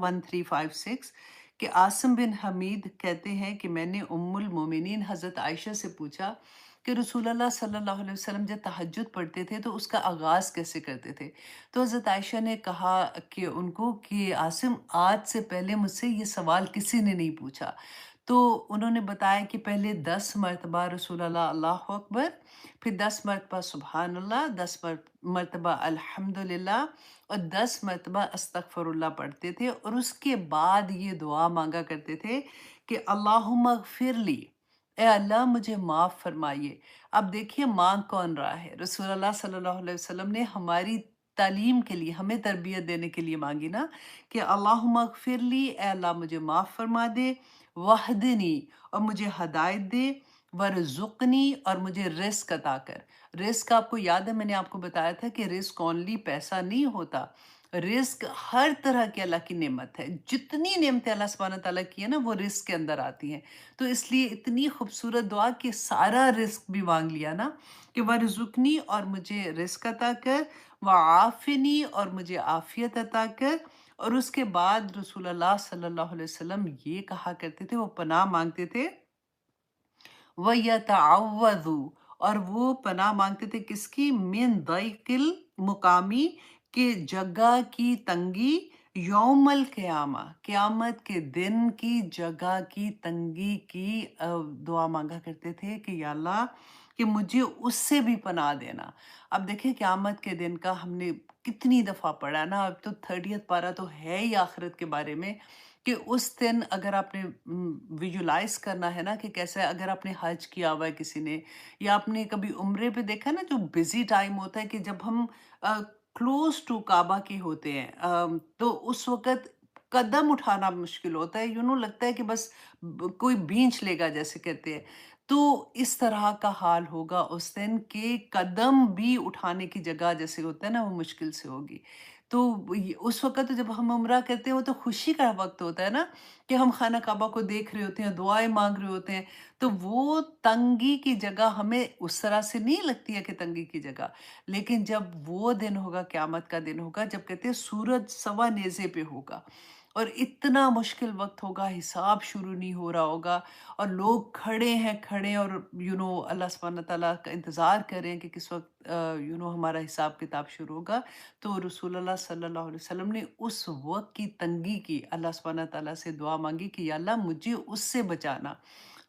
1356 کہ عاصم بن حمید کہتے ہیں کہ میں نے ام المومنین حضرت عائشہ سے پوچھا کہ رسول اللہ صلی اللہ علیہ وسلم جب تہجد پڑھتے تھے تو اس کا آغاز کیسے کرتے تھے؟ تو حضرت عائشہ نے کہا کہ ان کو کہ عاصم، آج سے پہلے مجھ سے یہ سوال کسی نے نہیں پوچھا۔ تو انہوں نے بتایا کہ پہلے 10 مرتبہ رسول اللہ اللہ اکبر، پھر 10 مرتبہ سبحان اللہ، 10 مرتبہ الحمدللہ، اور 10 مرتبہ استغفر اللہ پڑھتے تھے، اور اس کے بعد یہ دعا مانگا کرتے تھے کہ اللہم اغفر لی، اے اللہ مجھے معاف فرمائیے۔ اب دیکھیے مانگ کون رہا ہے؟ رسول اللہ صلی اللہ علیہ وسلم نے ہماری تعلیم کے لیے، ہمیں تربیت دینے کے لیے مانگی نا، کہ اللہم اغفر لی، اے اللہ مجھے معاف فرما دے، وحدنی، اور مجھے ہدایت دے، ورزقنی، اور مجھے رزق عطا کر۔ رزق آپ کو یاد ہے، میں نے آپ کو بتایا تھا کہ رزق اونلی پیسہ نہیں ہوتا، رزق ہر طرح کی اللہ کی نعمت ہے، جتنی نعمتیں اللہ سبحانہ تعالیٰ کی ہیں نا وہ رزق کے اندر آتی ہیں۔ تو اس لیے اتنی خوبصورت دعا کہ سارا رزق بھی مانگ لیا نا، کہ ورزقنی، اور مجھے رزق عطا کر، وعافنی، اور مجھے عافیت عطا کر۔ اور اس کے بعد رسول اللہ صلی اللہ علیہ وسلم یہ کہا کرتے تھے، وہ پناہ مانگتے تھے، وَيَتَعَوَّذُ، اور وہ پناہ مانگتے تھے کس کی؟ من ضیق المقامی، کہ جگہ کی تنگی، یوم القیامہ، قیامت کے دن کی جگہ کی تنگی کی دعا مانگا کرتے تھے کہ یا اللہ کہ مجھے اس سے بھی پناہ دینا۔ اب دیکھیں قیامت کے دن کا ہم نے کتنی دفعہ پڑھا نا، اب تو 30th پارہ تو ہے ہی آخرت کے بارے میں، کہ اس دن اگر آپ نے ویژولائز کرنا ہے نا کہ کیسے، اگر آپ نے حج کیا ہوا ہے کسی نے، یا آپ نے کبھی عمرے پہ دیکھا نا، جو بزی ٹائم ہوتا ہے کہ جب ہم کلوز ٹو کعبہ کے ہوتے ہیں، تو اس وقت قدم اٹھانا مشکل ہوتا ہے، لگتا ہے کہ بس کوئی بینچ لے گا جیسے کہتے ہیں۔ تو اس طرح کا حال ہوگا اس دن کہ قدم بھی اٹھانے کی جگہ جیسے ہوتا ہے نا وہ مشکل سے ہوگی۔ تو اس وقت جب ہم عمرہ کرتے ہیں وہ تو خوشی کا وقت ہوتا ہے نا، کہ ہم خانہ کعبہ کو دیکھ رہے ہوتے ہیں، دعائیں مانگ رہے ہوتے ہیں، تو وہ تنگی کی جگہ ہمیں اس طرح سے نہیں لگتی ہے کہ تنگی کی جگہ، لیکن جب وہ دن ہوگا، قیامت کا دن ہوگا، جب کہتے ہیں سورج سوا نیزے پہ ہوگا، اور اتنا مشکل وقت ہوگا، حساب شروع نہیں ہو رہا ہوگا، اور لوگ کھڑے ہیں اور اللہ سبحانہ تعالیٰ کا انتظار کر رہے ہیں کہ کس وقت ہمارا حساب کتاب شروع ہوگا۔ تو رسول اللہ صلی اللہ علیہ وسلم نے اس وقت کی تنگی کی اللہ سبحانہ تعالیٰ سے دعا مانگی کہ یا اللہ مجھے اس سے بچانا۔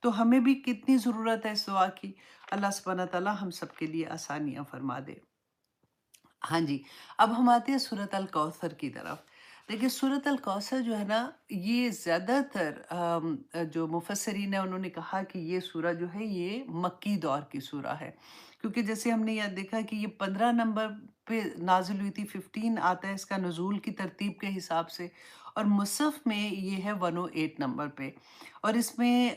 تو ہمیں بھی کتنی ضرورت ہے اس دعا کی، اللہ سبحانہ تعالیٰ ہم سب کے لیے آسانیاں فرما دے۔ ہاں جی، اب ہم آتے ہیں سورۃ الکوثر کی طرف۔ دیکھیے سورۃ الکوثر جو ہے نا، یہ زیادہ تر جو مفسرین ہیں انہوں نے کہا کہ یہ سورہ جو ہے یہ مکی دور کی سورہ ہے، کیونکہ جیسے ہم نے یاد دیکھا کہ یہ 15 نمبر پہ نازل ہوئی تھی، 15 آتا ہے اس کا نزول کی ترتیب کے حساب سے، اور مصحف میں یہ ہے 108 نمبر پہ، اور اس میں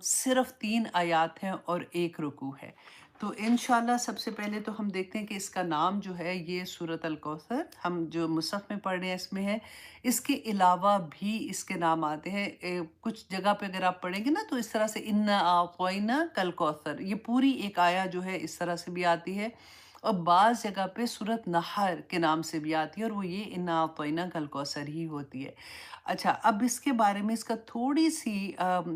صرف 3 آیات ہیں اور 1 رکوع ہے۔ تو انشاءاللہ سب سے پہلے تو ہم دیکھتے ہیں کہ اس کا نام جو ہے یہ سورۃ الکوثر، ہم جو مصحف میں پڑھ رہے ہیں اس میں ہے، اس کے علاوہ بھی اس کے نام آتے ہیں، کچھ جگہ پہ اگر آپ پڑھیں گے نا تو اس طرح سے انا اعطینا کل کوثر، یہ پوری ایک آیا جو ہے اس طرح سے بھی آتی ہے، اور بعض جگہ پہ سورۃ نحر کے نام سے بھی آتی ہے، اور وہ یہ انا اعطینا کل کوثر ہی ہوتی ہے۔ اچھا، اب اس کے بارے میں اس کا تھوڑی سی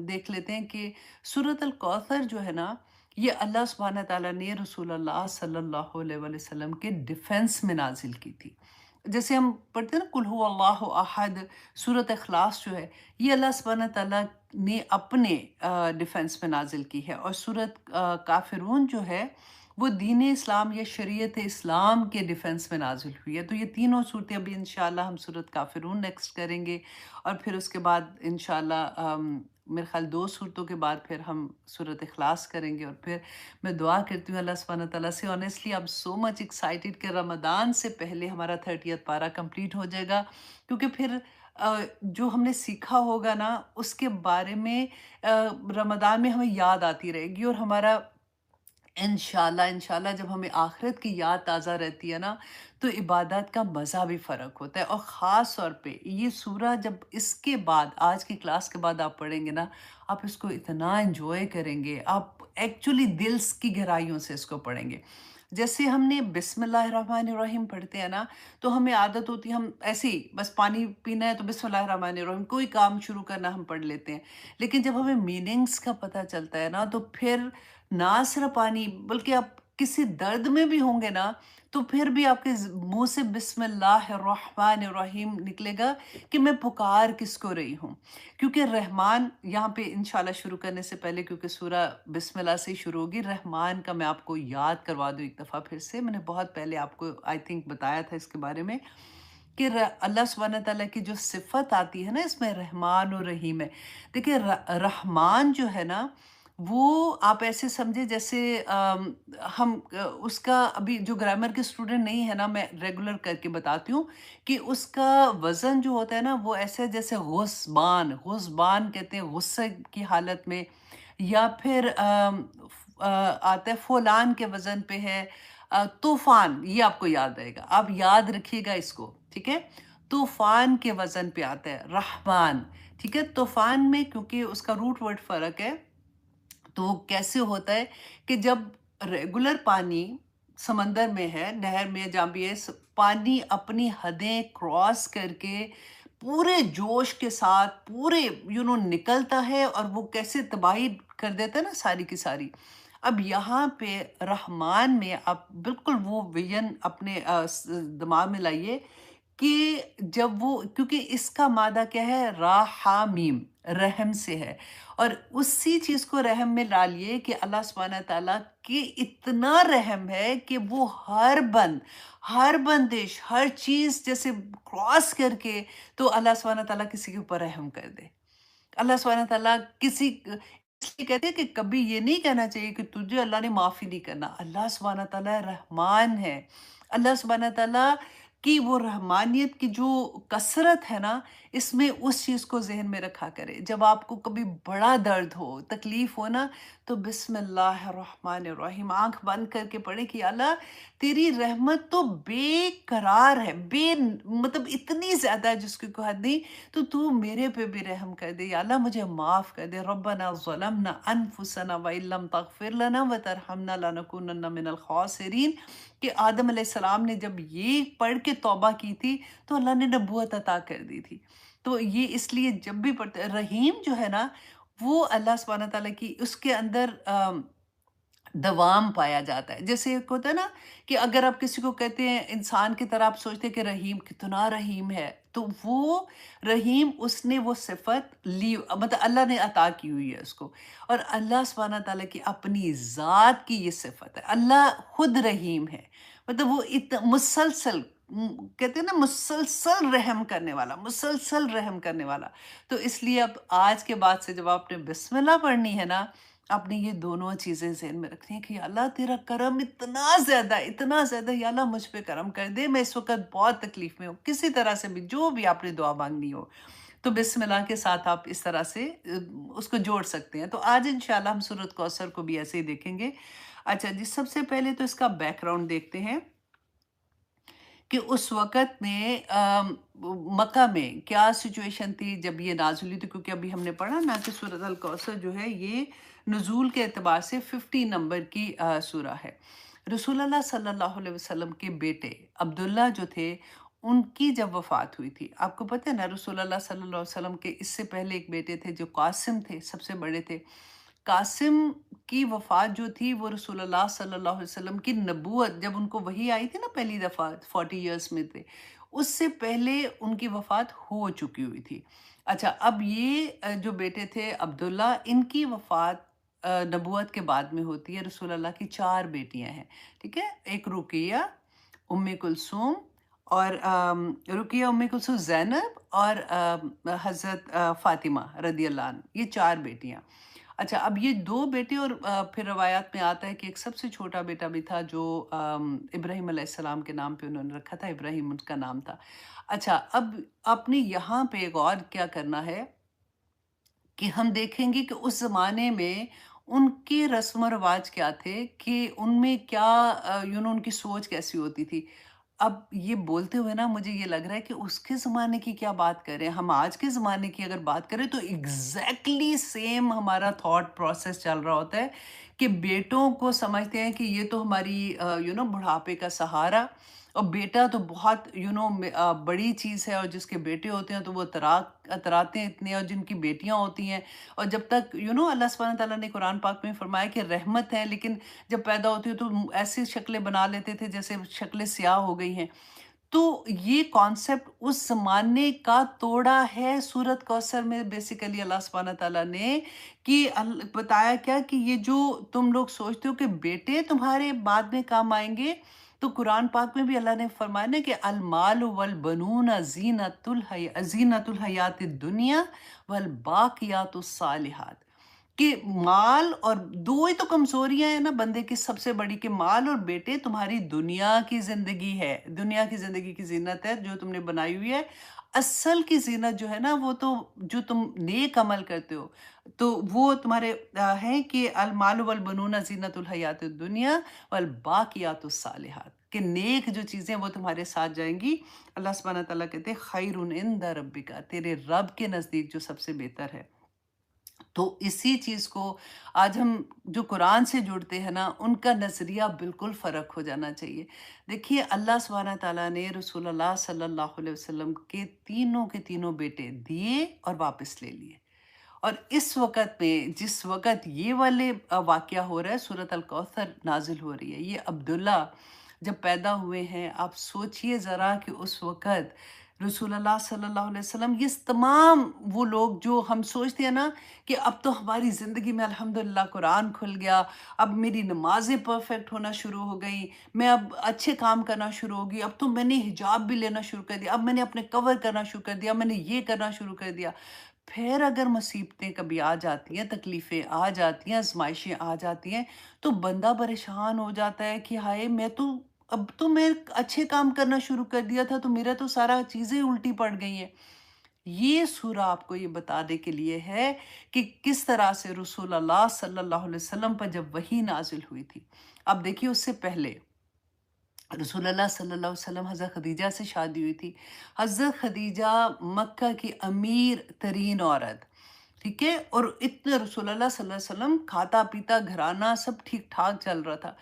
دیکھ لیتے ہیں کہ سورۃ الکوثر جو ہے نا، یہ اللہ سبحانہ تعالیٰ نے رسول اللہ صلی اللہ علیہ وآلہ وسلم کے ڈیفنس میں نازل کی تھی۔ جیسے ہم پڑھتے ہیں نا قل هو اللہ احد، سورۃ اخلاص جو ہے یہ اللہ سبحانہ تعالیٰ نے اپنے ڈیفنس میں نازل کی ہے، اور سورۃ کافرون جو ہے وہ دین اسلام یا شریعت اسلام کے ڈیفنس میں نازل ہوئی ہے۔ تو یہ تینوں صورتیں ابھی انشاءاللہ ہم سورۃ کافرون نیکسٹ کریں گے، اور پھر اس کے بعد انشاءاللہ میرے خیال 2 صورتوں کے بعد پھر ہم سورۃ اخلاص کریں گے، اور پھر میں دعا کرتی ہوں اللہ سبحانہ تعالیٰ سے، honestly I am so much excited کہ رمضان سے پہلے ہمارا 30th پارہ کمپلیٹ ہو جائے گا، کیونکہ پھر جو ہم نے سیکھا ہوگا نا اس کے بارے میں رمضان میں ہمیں یاد آتی رہے گی، اور ہمارا انشاءاللہ جب ہمیں آخرت کی یاد تازہ رہتی ہے نا تو عبادات کا مزہ بھی فرق ہوتا ہے، اور خاص طور پہ یہ سورہ جب اس کے بعد آج کی کلاس کے بعد آپ پڑھیں گے نا، آپ اس کو اتنا انجوائے کریں گے، آپ ایکچولی دل کی گہرائیوں سے اس کو پڑھیں گے۔ جیسے ہم نے بسم اللہ الرحمن الرحیم پڑھتے ہیں نا، تو ہمیں عادت ہوتی ہے ہم ایسے ہی بس پانی پینا ہے تو بسم اللہ الرحمن الرحیم، کوئی کام شروع کرنا ہم پڑھ لیتے ہیں۔ لیکن جب ہمیں میننگز کا پتہ چلتا ہے نا، تو پھر نہ صرف پانی بلکہ آپ کسی درد میں بھی ہوں گے نا، تو پھر بھی آپ کے منہ سے بسم اللہ الرحمن الرحیم نکلے گا کہ میں پکار کس کو رہی ہوں۔ کیونکہ رحمان یہاں پہ انشاءاللہ شروع کرنے سے پہلے، کیونکہ سورہ بسم اللہ سے ہی شروع ہوگی، رحمان کا میں آپ کو یاد کروا دوں ایک دفعہ پھر سے۔ میں نے بہت پہلے آپ کو آئی تھنک بتایا تھا اس کے بارے میں کہ اللہ سبحانہ تعالیٰ کی جو صفت آتی ہے نا، اس میں رحمان اور رحیم ہے۔ دیکھیں رحمان جو ہے نا، وہ آپ ایسے سمجھے جیسے ہم اس کا ابھی جو گرامر کے اسٹوڈنٹ نہیں ہے نا، میں ریگولر کر کے بتاتی ہوں کہ اس کا وزن جو ہوتا ہے نا، وہ ایسے جیسے غصبان، غصبان کہتے ہیں غصے کی حالت میں، یا پھر آتا ہے فولان کے وزن پہ ہے، طوفان، یہ آپ کو یاد رہے گا، آپ یاد رکھیے گا اس کو، ٹھیک ہے؟ طوفان کے وزن پہ آتا ہے رحمان، ٹھیک ہے؟ طوفان میں کیونکہ اس کا روٹ ورڈ فرق ہے، تو وہ کیسے ہوتا ہے کہ جب ریگولر پانی سمندر میں ہے، نہر میں جہاں بھی ہے، پانی اپنی حدیں کراس کر کے پورے جوش کے ساتھ پورے نکلتا ہے، اور وہ کیسے تباہی کر دیتا ہے نا ساری کی ساری۔ اب یہاں پہ رحمان میں آپ بالکل وہ ویژن اپنے دماغ میں لائیے کہ جب وہ، کیونکہ اس کا مادہ کیا ہے، راحامیم، رحم سے ہے، اور اسی چیز کو رحم میں لا لیے کہ اللہ سبحانہ تعالیٰ کی اتنا رحم ہے کہ وہ ہر بندش، ہر چیز جیسے کراس کر کے تو اللہ سبحانہ تعالیٰ کسی کے اوپر رحم کر دے۔ اللہ سبحانہ تعالیٰ اس لیے کہتے ہیں کہ کبھی یہ نہیں کہنا چاہیے کہ تجھے اللہ نے معافی نہیں کرنا۔ اللہ سبحانہ تعالیٰ رحمان ہے۔ اللہ سبحانہ تعالیٰ کی وہ رحمانیت کی جو کثرت ہے نا، اس میں اس چیز کو ذہن میں رکھا کرے۔ جب آپ کو کبھی بڑا درد ہو، تکلیف ہو نا، تو بسم اللہ الرحمن الرحیم آنکھ بند کر کے پڑھیں کہ اللہ تیری رحمت تو بے قرار ہے، مطلب اتنی زیادہ ہے جس کی کوئی حد نہیں، تو میرے پہ بھی رحم کر دے یا اللہ، مجھے معاف کر دے۔ ربنا ظلمنا انفسنا وان لم تغفر لنا وترحمنا لنکونن من الخاسرین، کہ آدم علیہ السلام نے جب یہ پڑھ کے توبہ کی تھی تو اللہ نے نبوت عطا کر دی تھی۔ تو یہ اس لیے جب بھی پڑھتے، رحیم جو ہے نا، وہ اللہ سبحانہ تعالیٰ کی اس کے اندر دوام پایا جاتا ہے۔ جیسے ایک ہوتا ہے نا کہ اگر آپ کسی کو کہتے ہیں انسان کی طرح، آپ سوچتے ہیں کہ رحیم کتنا رحیم ہے، تو وہ رحیم اس نے وہ صفت لی، مطلب اللہ نے عطا کی ہوئی ہے اس کو، اور اللہ سبحانہ تعالیٰ کی اپنی ذات کی یہ صفت ہے۔ اللہ خود رحیم ہے، مطلب وہ مسلسل، کہتے ہیں نا مسلسل رحم کرنے والا، مسلسل رحم کرنے والا۔ تو اس لیے اب آج کے بعد سے جب آپ نے بسم اللہ پڑھنی ہے نا، آپ نے یہ دونوں چیزیں ذہن میں رکھنی ہے کہ یا اللہ تیرا کرم اتنا زیادہ، یا اللہ مجھ پہ کرم کر دے، میں اس وقت بہت تکلیف میں ہوں، کسی طرح سے بھی جو بھی آپ نے دعا مانگنی ہو، تو بسم اللہ کے ساتھ آپ اس طرح سے اس کو جوڑ سکتے ہیں۔ تو آج انشاءاللہ ہم سورۃ کوثر کو بھی ایسے ہی دیکھیں گے۔ اچھا جی، سب سے پہلے تو اس کا بیک گراؤنڈ دیکھتے ہیں کہ اس وقت میں مکہ میں کیا سچویشن تھی جب یہ نازل ہوئی تھی، کیونکہ ابھی ہم نے پڑھا نا کہ سورۃ الکوثر جو ہے یہ نزول کے اعتبار سے 50 نمبر کی سورہ ہے۔ رسول اللہ صلی اللہ علیہ وسلم کے بیٹے عبداللہ جو تھے، ان کی جب وفات ہوئی تھی، آپ کو پتہ ہے نا، رسول اللہ صلی اللہ علیہ وسلم کے اس سے پہلے ایک بیٹے تھے جو قاسم تھے، سب سے بڑے تھے۔ قاسم کی وفات جو تھی، وہ رسول اللہ صلی اللہ علیہ وسلم کی نبوت جب ان کو وحی آئی تھی نا پہلی دفعہ 40 ایئرس میں تھے، اس سے پہلے ان کی وفات ہو چکی ہوئی تھی۔ اچھا، اب یہ جو بیٹے تھے عبداللہ، ان کی وفات نبوت کے بعد میں ہوتی ہے۔ رسول اللہ کی 4 بیٹیاں ہیں، ٹھیک ہے؟ ایک رقیہ، ام کلثوم، اور رقیہ، ام کلثوم، زینب، اور حضرت فاطمہ رضی اللہ عنہ، یہ 4 بیٹیاں۔ اچھا، اب یہ 2 بیٹے، اور پھر روایات میں آتا ہے کہ ایک سب سے چھوٹا بیٹا بھی تھا جو ابراہیم علیہ السلام کے نام پہ انہوں نے رکھا تھا، ابراہیم ان کا نام تھا۔ اچھا، اب آپ نے یہاں پہ ایک اور کیا کرنا ہے کہ ہم دیکھیں گے کہ اس زمانے میں ان کے رسم و رواج کیا تھے، کہ ان میں کیا ان کی سوچ کیسی ہوتی تھی۔ اب یہ بولتے ہوئے نا مجھے یہ لگ رہا ہے کہ اس کے زمانے کی کیا بات کریں، ہم آج کے زمانے کی اگر بات کریں تو ایگزیکٹلی سیم ہمارا تھاٹ پروسیس چل رہا ہوتا ہے کہ بیٹوں کو سمجھتے ہیں کہ یہ تو ہماری بڑھاپے کا سہارا، اور بیٹا تو بہت بڑی چیز ہے، اور جس کے بیٹے ہوتے ہیں تو وہ اتراتے ہیں اتنے، اور جن کی بیٹیاں ہوتی ہیں، اور جب تک اللہ سبحانہ تعالیٰ نے قرآن پاک میں فرمایا کہ رحمت ہے، لیکن جب پیدا ہوتی ہے تو ایسی شکلیں بنا لیتے تھے جیسے شکلیں سیاہ ہو گئی ہیں۔ تو یہ کانسیپٹ اس زمانے کا توڑا ہے سورت کوثر میں بیسیکلی اللہ سبحانہ تعالیٰ نے، کہ بتایا کیا کہ یہ جو تم لوگ سوچتے ہو کہ بیٹے تمہارے بعد میں کام آئیں گے، تو قرآن پاک میں بھی اللہ نے فرمایا نا کہ المال والبنون زینت الحیات الدنیا والباقیات الصالحات، کہ مال، اور دو ہی تو کمزوریاں ہیں نا بندے کی سب سے بڑی، کہ مال اور بیٹے تمہاری دنیا کی زندگی ہے، دنیا کی زندگی کی زینت ہے جو تم نے بنائی ہوئی ہے۔ اصل کی زینت جو ہے نا وہ تو جو تم نیک عمل کرتے ہو، تو وہ تمہارے ہیں کہ المال والبنون زینت الحیات الدنیا والباقیات الصالحات، کہ نیک جو چیزیں وہ تمہارے ساتھ جائیں گی۔ اللہ سبحانہ تعالیٰ کہتے ہیں خیر عند ربک، تیرے رب کے نزدیک جو سب سے بہتر ہے۔ تو اسی چیز کو آج ہم جو قرآن سے جڑتے ہیں نا، ان کا نظریہ بالکل فرق ہو جانا چاہیے۔ دیکھیے اللہ سبحانہ تعالیٰ نے رسول اللہ صلی اللہ علیہ وسلم کے تینوں بیٹے دیے اور واپس لے لیے، اور اس وقت میں جس وقت یہ والے واقعہ ہو رہا ہے، سورۃ الکوثر نازل ہو رہی ہے، یہ عبداللہ جب پیدا ہوئے ہیں، آپ سوچئے ذرا کہ اس وقت رسول اللہ صلی اللہ علیہ وسلم، یہ تمام وہ لوگ جو ہم سوچتے ہیں نا کہ اب تو ہماری زندگی میں الحمدللہ قرآن کھل گیا، اب میری نمازیں پرفیکٹ ہونا شروع ہو گئیں، میں اب اچھے کام کرنا شروع ہوگی، اب تو میں نے حجاب بھی لینا شروع کر دیا، اب میں نے اپنے کور کرنا شروع کر دیا، میں نے یہ کرنا شروع کر دیا۔ پھر اگر مصیبتیں کبھی آ جاتی ہیں، تکلیفیں آ جاتی ہیں، آزمائشیں آ جاتی ہیں، تو بندہ پریشان ہو جاتا ہے کہ ہائے اب تو میں اچھے کام کرنا شروع کر دیا تھا، تو میرا تو سارا چیزیں الٹی پڑ گئی ہیں۔ یہ سورہ آپ کو یہ بتانے کے لیے ہے کہ کس طرح سے رسول اللہ صلی اللہ علیہ وسلم پر جب وحی نازل ہوئی تھی۔ اب دیکھیے اس سے پہلے رسول اللہ صلی اللہ علیہ وسلم حضرت خدیجہ سے شادی ہوئی تھی۔ حضرت خدیجہ مکہ کی امیر ترین عورت، ٹھیک ہے، اور اتنے رسول اللہ صلی اللہ علیہ وسلم کھاتا پیتا گھرانہ سب ٹھیک ٹھاک چل رہا تھا۔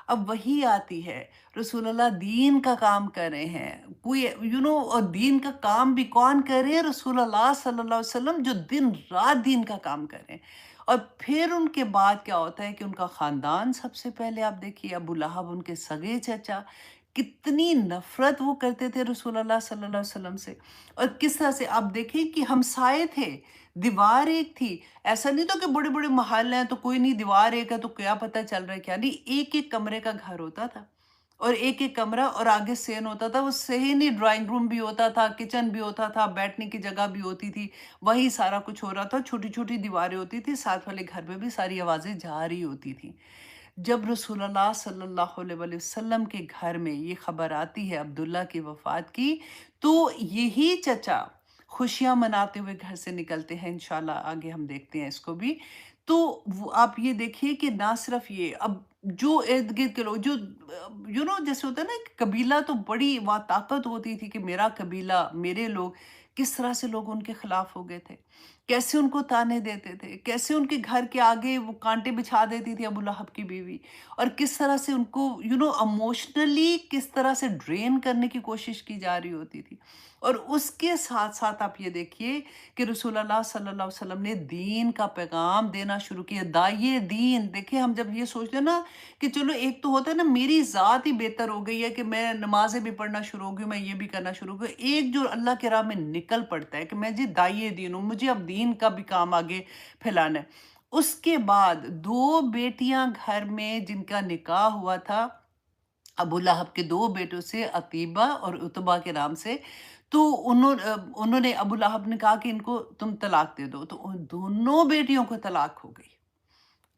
اب وہی آتی ہے، رسول اللہ دین کا کام کر رہے ہیں، کوئی اور دین کا کام بھی کون کر رہے ہیں؟ رسول اللہ صلی اللہ علیہ وسلم، جو دن رات دین کا کام کر رہے ہیں۔ اور پھر ان کے بعد کیا ہوتا ہے کہ ان کا خاندان سب سے پہلے آپ دیکھیے، ابو لہب ان کے سگے چچا، کتنی نفرت وہ کرتے تھے رسول اللہ صلی اللہ علیہ وسلم سے، اور کس طرح سے آپ دیکھیں کہ ہمسائے تھے، دیوار ایک تھی، ایسا نہیں تو کہ بڑے بڑے محل ہیں تو کوئی نہیں، دیوار ایک ہے تو کیا پتہ چل رہا ہے کیا نہیں، ایک ایک کمرے کا گھر ہوتا تھا، اور ایک ایک کمرہ، اور آگے سین ہوتا تھا، وہ صحیح ڈرائنگ روم بھی ہوتا تھا، کچن بھی ہوتا تھا، بیٹھنے کی جگہ بھی ہوتی تھی، وہی سارا کچھ ہو رہا تھا، چھوٹی چھوٹی دیواریں ہوتی تھی، ساتھ والے گھر میں بھی ساری آوازیں جا رہی ہوتی تھیں۔ جب رسول اللہ صلی اللہ علیہ وآلہ وسلم کے گھر میں یہ خبر آتی ہے عبداللہ کی وفات کی، تو یہی چچا خوشیاں مناتے ہوئے گھر سے نکلتے ہیں، انشاءاللہ آگے ہم دیکھتے ہیں اس کو بھی۔ تو آپ یہ دیکھیے کہ نہ صرف یہ، اب جو ارد گرد کے لوگ جو جیسے ہوتا ہے نا کہ قبیلہ تو بڑی وہاں طاقت ہوتی تھی کہ میرا قبیلہ، میرے لوگ، کس طرح سے لوگ ان کے خلاف ہو گئے تھے، کیسے ان کو تانے دیتے تھے، کیسے ان کے گھر کے آگے وہ کانٹے بچھا دیتی تھی ابو لہب کی بیوی، اور کس طرح سے ان کو ایموشنلی کس طرح سے ڈرین کرنے کی کوشش کی جا رہی ہوتی تھی۔ اور اس کے ساتھ ساتھ آپ یہ دیکھیے کہ رسول اللہ صلی اللہ علیہ وسلم نے دین کا پیغام دینا شروع کیا، داعیے دین۔ دیکھیں ہم جب یہ سوچتے ہیں نا کہ چلو ایک تو ہوتا ہے نا میری ذات ہی بہتر ہو گئی ہے کہ میں نمازیں بھی پڑھنا شروع ہو گئی، میں یہ بھی کرنا شروع ہو گئی، ایک جو اللہ کے راہ میں نکل پڑتا ہے کہ میں جی داعیے دین ہوں، مجھے اب دین کا بھی کام آگے پھیلانا ہے۔ اس کے بعد دو بیٹیاں گھر میں جن کا نکاح ہوا تھا ابو لہب کے دو بیٹوں سے، عتیبہ اور عتبہ کے نام سے، تو انہوں نے ابو لہب نے کہا کہ ان کو تم طلاق دے دو، تو ان دونوں بیٹیوں کو طلاق ہو گئی،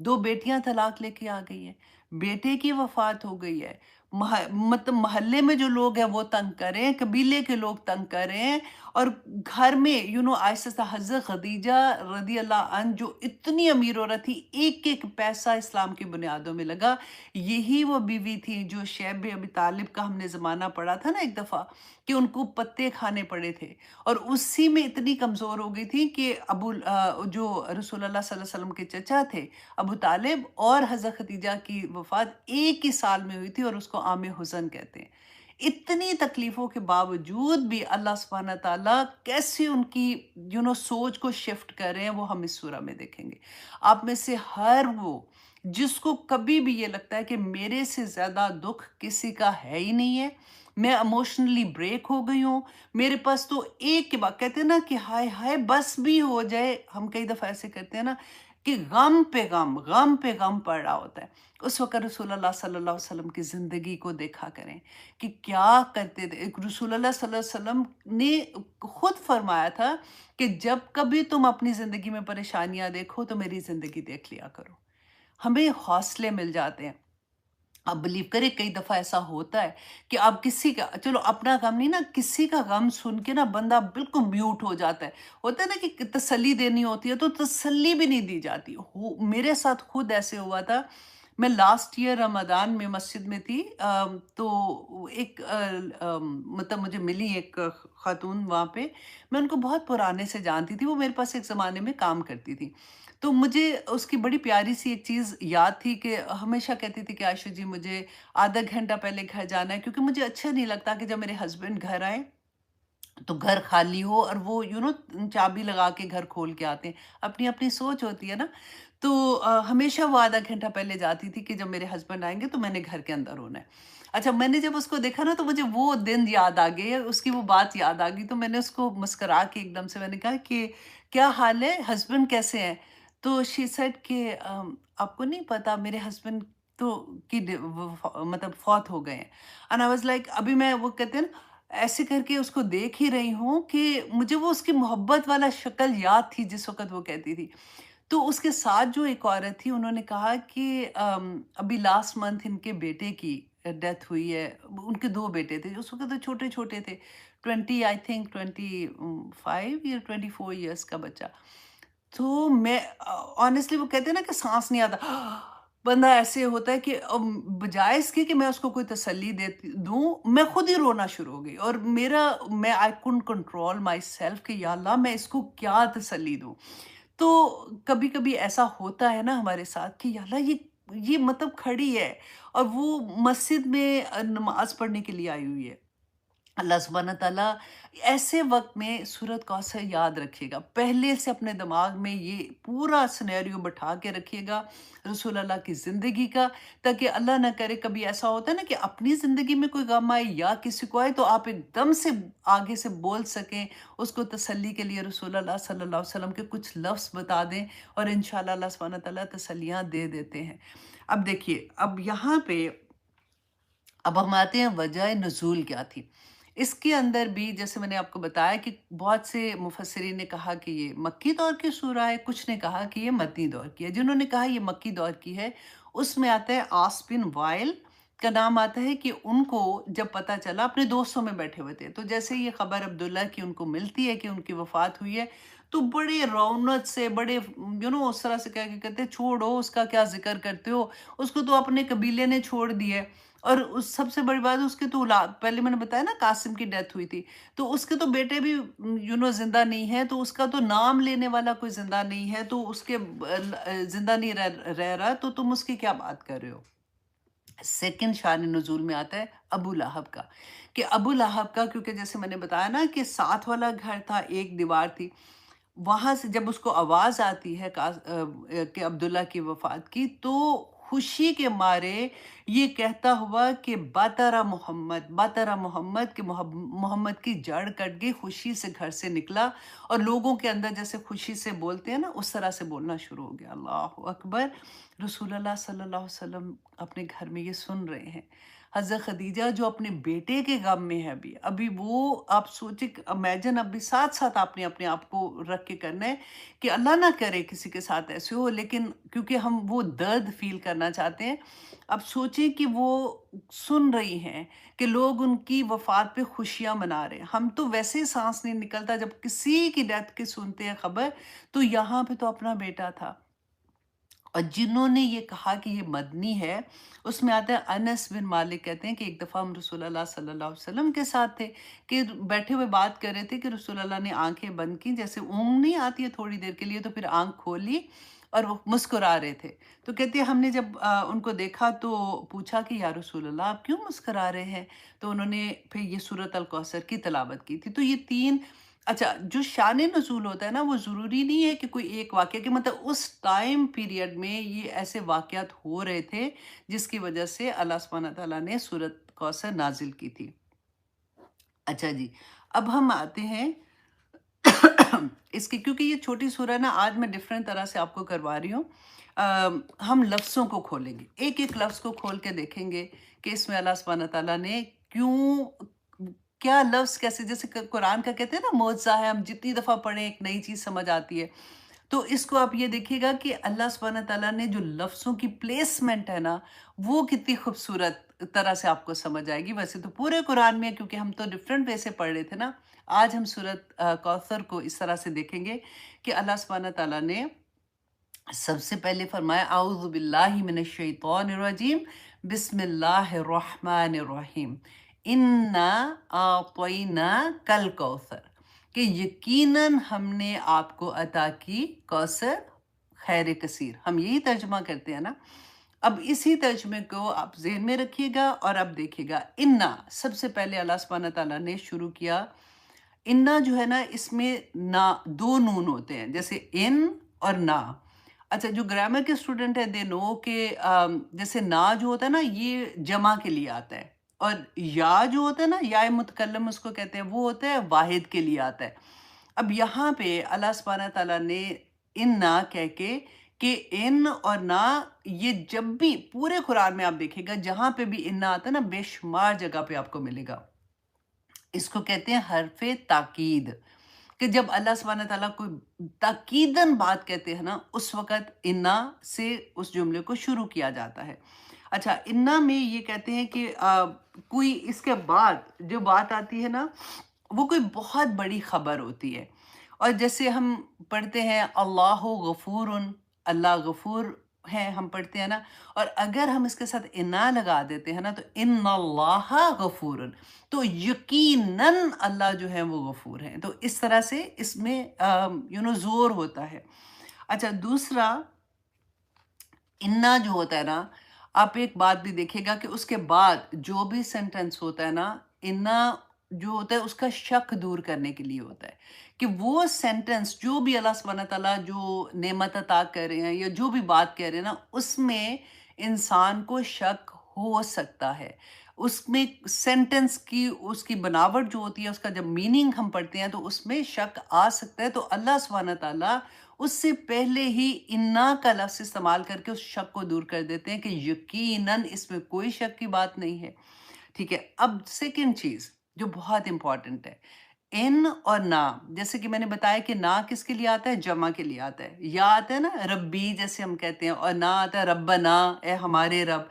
دو بیٹیاں طلاق لے کے آ گئی ہیں، بیٹے کی وفات ہو گئی ہے، مطلب محلے میں جو لوگ ہیں وہ تنگ کر رہے ہیں، قبیلے کے لوگ تنگ کر رہے ہیں، اور گھر میں آہستہ آہستہ حضرت خدیجہ رضی اللہ عنہ جو اتنی امیر عورت تھی، ایک ایک پیسہ اسلام کی بنیادوں میں لگا۔ یہی وہ بیوی تھی جو شیب ابی طالب کا ہم نے زمانہ پڑھا تھا نا ایک دفعہ، کہ ان کو پتے کھانے پڑے تھے، اور اسی میں اتنی کمزور ہو گئی تھی کہ جو رسول اللہ صلی اللہ علیہ وسلم کے چچا تھے ابو طالب، اور حضرت خدیجہ کی وفات ایک ہی سال میں ہوئی تھی، اور اس کو عام حزن کہتے ہیں۔ اتنی تکلیفوں کے باوجود بھی اللہ سبحانہ تعالیٰ کیسے ان کی سوچ کو شفٹ کر رہے ہیں، وہ ہم اس سورہ میں دیکھیں گے۔ آپ میں سے ہر وہ جس کو کبھی بھی یہ لگتا ہے کہ میرے سے زیادہ دکھ کسی کا ہے ہی نہیں ہے، میں ایموشنلی بریک ہو گئی ہوں، میرے پاس تو ایک کے بعد کہتے ہیں نا کہ ہائے ہائے بس بھی ہو جائے، ہم کئی دفعہ ایسے کرتے ہیں نا کہ غم پہ غم، غم پہ غم پڑ رہا ہوتا ہے۔ اس وقت رسول اللہ صلی اللہ علیہ وسلم کی زندگی کو دیکھا کریں کہ کیا کرتے تھے۔ رسول اللہ صلی اللہ علیہ وسلم نے خود فرمایا تھا کہ جب کبھی تم اپنی زندگی میں پریشانیاں دیکھو تو میری زندگی دیکھ لیا کرو۔ ہمیں حوصلے مل جاتے ہیں۔ آپ بلیو کریں کئی دفعہ ایسا ہوتا ہے کہ آپ کسی کا، چلو اپنا غم نہیں نا، کسی کا غم سن کے نا بندہ بالکل میوٹ ہو جاتا ہے۔ ہوتا ہے نا کہ تسلی دینی ہوتی ہے تو تسلی بھی نہیں دی جاتی۔ میرے ساتھ خود ایسے ہوا تھا، میں لاسٹ ایئر رمضان میں مسجد میں تھی، تو ایک مطلب مجھے ملی ایک خاتون وہاں پہ، میں ان کو بہت پرانے سے جانتی تھی، وہ میرے پاس ایک زمانے میں کام کرتی تھی۔ تو مجھے اس کی بڑی پیاری سی ایک چیز یاد تھی کہ ہمیشہ کہتی تھی کہ عائشہ جی مجھے آدھا گھنٹہ پہلے گھر جانا ہے، کیونکہ مجھے اچھا نہیں لگتا کہ جب میرے ہسبینڈ گھر آئے تو گھر خالی ہو اور وہ چابی لگا کے گھر کھول کے آتے ہیں۔ اپنی اپنی سوچ ہوتی ہے نا، تو ہمیشہ وہ آدھا گھنٹہ پہلے جاتی تھی کہ جب میرے ہسبینڈ آئیں گے تو میں نے گھر کے اندر ہونا ہے۔ اچھا، میں نے جب اس کو دیکھا نا تو مجھے وہ دن یاد آ گئے، اس کی وہ بات یاد آ گئی، تو میں نے اس کو مسکرا کے ایک دم سے میں نے کہا کہ کیا حال ہے، ہسبینڈ کیسے ہیں؟ تو شی سیڈ کہ آپ کو نہیں پتا میرے ہسبینڈ تو مطلب فوت ہو گئے ہیں۔ اینڈ آئی واز لائک، ابھی میں وہ کہتے ہیں نا ایسے کر کے اس کو دیکھ ہی رہی ہوں کہ مجھے وہ اس کی محبت والا شکل یاد تھی جس وقت وہ کہتی تھی۔ تو اس کے ساتھ جو ایک عورت تھی، انہوں نے کہا کہ ابھی لاسٹ منتھ ان کے بیٹے کی ڈیتھ ہوئی ہے۔ ان کے 2 بیٹے تھے، اس وقت تو چھوٹے چھوٹے تھے، 20 آئی تھنک 25 یا 24 ایئرس کا بچہ۔ تو میں آنیسٹلی وہ کہتے ہیں نا کہ سانس نہیں آتا، بندہ ایسے ہوتا ہے کہ بجائے اس کے کہ میں اس کو کوئی تسلی دوں، میں خود ہی رونا شروع ہو گئی، اور میں آئی کونٹ کنٹرول مائی سیلف کہ یا اللہ میں اس کو کیا تسلی دوں۔ تو کبھی کبھی ایسا ہوتا ہے نا ہمارے ساتھ کہ یا اللہ یہ مطلب کھڑی ہے اور وہ مسجد میں نماز پڑھنے کے لیے آئی ہوئی ہے۔ اللہ سبحانہ تعالیٰ ایسے وقت میں سورۃ کوثر یاد رکھیے گا، پہلے سے اپنے دماغ میں یہ پورا سنیریو بٹھا کے رکھیے گا رسول اللہ کی زندگی کا، تاکہ اللہ نہ کرے کبھی ایسا ہوتا ہے نا کہ اپنی زندگی میں کوئی غم آئے یا کسی کو آئے تو آپ ایک دم سے آگے سے بول سکیں، اس کو تسلی کے لیے رسول اللہ صلی اللہ علیہ وسلم کے کچھ لفظ بتا دیں، اور انشاءاللہ اللہ سبحانہ تعالیٰ تسلیاں دے دیتے ہیں۔ اب دیکھیے، اب یہاں پہ اب ہم آتے ہیں وجہ نزول کیا تھی۔ اس کے اندر بھی جیسے میں نے آپ کو بتایا کہ بہت سے مفسرین نے کہا کہ یہ مکی دور کی سورہ ہے، کچھ نے کہا کہ یہ مدنی دور کی ہے۔ جنہوں نے کہا یہ مکی دور کی ہے، اس میں آتا ہے عاص بن وائل کا نام آتا ہے کہ ان کو جب پتہ چلا، اپنے دوستوں میں بیٹھے ہوئے تھے، تو جیسے یہ خبر عبداللہ کی ان کو ملتی ہے کہ ان کی وفات ہوئی ہے، تو بڑے رونق سے، بڑے اس طرح سے کہتے ہیں چھوڑو اس کا کیا ذکر کرتے ہو، اس کو تو اپنے قبیلے نے چھوڑ دیا ہے، اور سب سے بڑی بات اس کے تو اولاد، پہلے میں نے بتایا نا قاسم کی ڈیتھ ہوئی تھی، تو اس کے تو بیٹے بھی زندہ نہیں ہیں، تو اس کا تو نام لینے والا کوئی زندہ نہیں ہے، تو اس کے زندہ نہیں رہ رہا، تو تم اس کی کیا بات کر رہے ہو۔ سیکنڈ شان نزول میں آتا ہے ابو لہب کا، کہ ابو لہب کا، کیونکہ جیسے میں نے بتایا نا کہ ساتھ والا گھر تھا، ایک دیوار تھی، وہاں سے جب اس کو آواز آتی ہے کہ عبداللہ کی وفات کی، تو خوشی کے مارے یہ کہتا ہوا کہ باترا محمد، کہ محمد کی جڑ کٹ گئی، خوشی سے گھر سے نکلا، اور لوگوں کے اندر جیسے خوشی سے بولتے ہیں نا اس طرح سے بولنا شروع ہو گیا۔ اللہ اکبر! رسول اللہ صلی اللہ علیہ وسلم اپنے گھر میں یہ سن رہے ہیں، حضرت خدیجہ جو اپنے بیٹے کے غم میں ہے ابھی وہ آپ سوچیں، امیجن ابھی ساتھ ساتھ آپ نے اپنے آپ کو رکھ کے کرنا ہے کہ اللہ نہ کرے کسی کے ساتھ ایسے ہو، لیکن کیونکہ ہم وہ درد فیل کرنا چاہتے ہیں، اب سوچیں کہ وہ سن رہی ہیں کہ لوگ ان کی وفات پہ خوشیاں منا رہے ہیں۔ ہم تو ویسے ہی سانس نہیں نکلتا جب کسی کی ڈیتھ کی سنتے ہیں خبر، تو یہاں پہ تو اپنا بیٹا تھا۔ اور جنہوں نے یہ کہا کہ یہ مدنی ہے، اس میں آتا ہے انس بن مالک کہتے ہیں کہ ایک دفعہ ہم رسول اللہ صلی اللہ علیہ وسلم کے ساتھ تھے کہ بیٹھے ہوئے بات کر رہے تھے کہ رسول اللہ نے آنکھیں بند کی، جیسے اونگ نہیں آتی ہے تھوڑی دیر کے لیے، تو پھر آنکھ کھولی اور وہ مسکرا رہے تھے۔ تو کہتے ہیں ہم نے جب ان کو دیکھا تو پوچھا کہ یا رسول اللہ آپ کیوں مسکرا رہے ہیں؟ تو انہوں نے پھر یہ سورۃ الکوثر کی تلاوت کی تھی۔ تو یہ تین، اچھا جو شان نزول ہوتا ہے نا، وہ ضروری نہیں ہے کہ کوئی ایک واقعہ، کہ مطلب اس ٹائم پیریڈ میں یہ ایسے واقعات ہو رہے تھے جس کی وجہ سے اللہ سبحانہ تعالیٰ نے سورۃ کوثر نازل کی تھی۔ اچھا جی، اب ہم آتے ہیں اس کی، کیونکہ یہ چھوٹی سورہ نا آج میں ڈیفرنٹ طرح سے آپ کو کروا رہی ہوں۔ ہم لفظوں کو کھولیں گے، ایک ایک لفظ کو کھول کے دیکھیں گے کہ اس میں اللہ سبحانہ تعالیٰ نے کیوں، کیا لفظ کیسے، جیسے قرآن کا کہتے ہیں نا معجزہ ہے، ہم جتنی دفعہ پڑھیں ایک نئی چیز سمجھ آتی ہے۔ تو اس کو آپ یہ دیکھیے گا کہ اللہ سبحانہ تعالیٰ نے جو لفظوں کی پلیسمنٹ ہے نا، وہ کتنی خوبصورت طرح سے آپ کو سمجھ آئے گی۔ ویسے تو پورے قرآن میں ہے، کیونکہ ہم تو ڈیفرنٹ وے سے پڑھ رہے تھے نا، آج ہم سورۃ کوثر کو اس طرح سے دیکھیں گے کہ اللہ سبحانہ تعالیٰ نے سب سے پہلے فرمایا اعوذ باللہ من الشیطان الرجیم بسم اللہ الرحمن الرحیم انا اعطیناک الکوثر، کہ یقیناً ہم نے آپ کو عطا کی کوثر خیر کثیر، ہم یہی ترجمہ کرتے ہیں نا۔ اب اسی ترجمے کو آپ ذہن میں رکھیے گا اور اب دیکھیے گا، انا سب سے پہلے اللہ سبحانہ تعالیٰ نے شروع کیا۔ انا جو ہے نا، اس میں نا دو نون ہوتے ہیں، جیسے ان اور نا۔ اچھا جو گرامر کے اسٹوڈنٹ ہیں دے نو کہ جیسے نا جو ہوتا ہے نا، یہ جمع کے لیے آتا ہے، اور یا جو ہوتا ہے نا، یا متکلم اس کو کہتے ہیں، وہ ہوتا ہے واحد کے لیے آتا ہے۔ اب یہاں پہ اللہ سبحانہ تعالیٰ نے ان نا کہہ کے کہ ان اور نا، یہ جب بھی پورے قرآن میں آپ دیکھیں گا جہاں پہ بھی ان نا آتا ہے نا، بے شمار جگہ پہ آپ کو ملے گا۔ اس کو کہتے ہیں حرف تاکید، کہ جب اللہ سبحانہ تعالیٰ کوئی تاکیداً بات کہتے ہیں نا، اس وقت انا سے اس جملے کو شروع کیا جاتا ہے۔ اچھا انا میں یہ کہتے ہیں کہ کوئی اس کے بعد جو بات آتی ہے نا، وہ کوئی بہت بڑی خبر ہوتی ہے، اور جیسے ہم پڑھتے ہیں اللہ غفور، اللہ غفور ہے، ہم پڑھتے ہیں نا، اور اگر ہم اس کے ساتھ انا لگا دیتے ہیں نا، تو ان اللہ غفور، تو یقیناً اللہ جو ہے وہ غفور ہیں۔ تو اس طرح سے اس میں زور ہوتا ہے۔ اچھا دوسرا، انا جو ہوتا ہے نا، آپ ایک بات بھی دیکھیے گا کہ اس کے بعد جو بھی سینٹنس ہوتا ہے نا، انا جو ہوتا ہے اس کا شک دور کرنے کے لیے ہوتا ہے، کہ وہ سینٹنس جو بھی اللہ سبحانہ تعالیٰ جو نعمت عطا کر رہے ہیں یا جو بھی بات کہہ رہے ہیں نا، اس میں انسان کو شک ہو سکتا ہے۔ اس میں سینٹنس کی اس کی بناوٹ جو ہوتی ہے، اس کا جب میننگ ہم پڑھتے ہیں تو اس میں شک آ سکتا ہے، تو اللہ سبحانہ تعالیٰ اس سے پہلے ہی انا کا لفظ استعمال کر کے اس شک کو دور کر دیتے ہیں کہ یقیناً اس میں کوئی شک کی بات نہیں ہے۔ ٹھیک ہے، اب سیکنڈ چیز جو بہت امپورٹنٹ ہے، ان اور نا، جیسے کہ میں نے بتایا کہ نا کس کے لیے آتا ہے، جمع کے لیے آتا ہے، یا آتا ہے نا ربی جیسے ہم کہتے ہیں، اور نا آتا ہے ربنا، اے ہمارے رب۔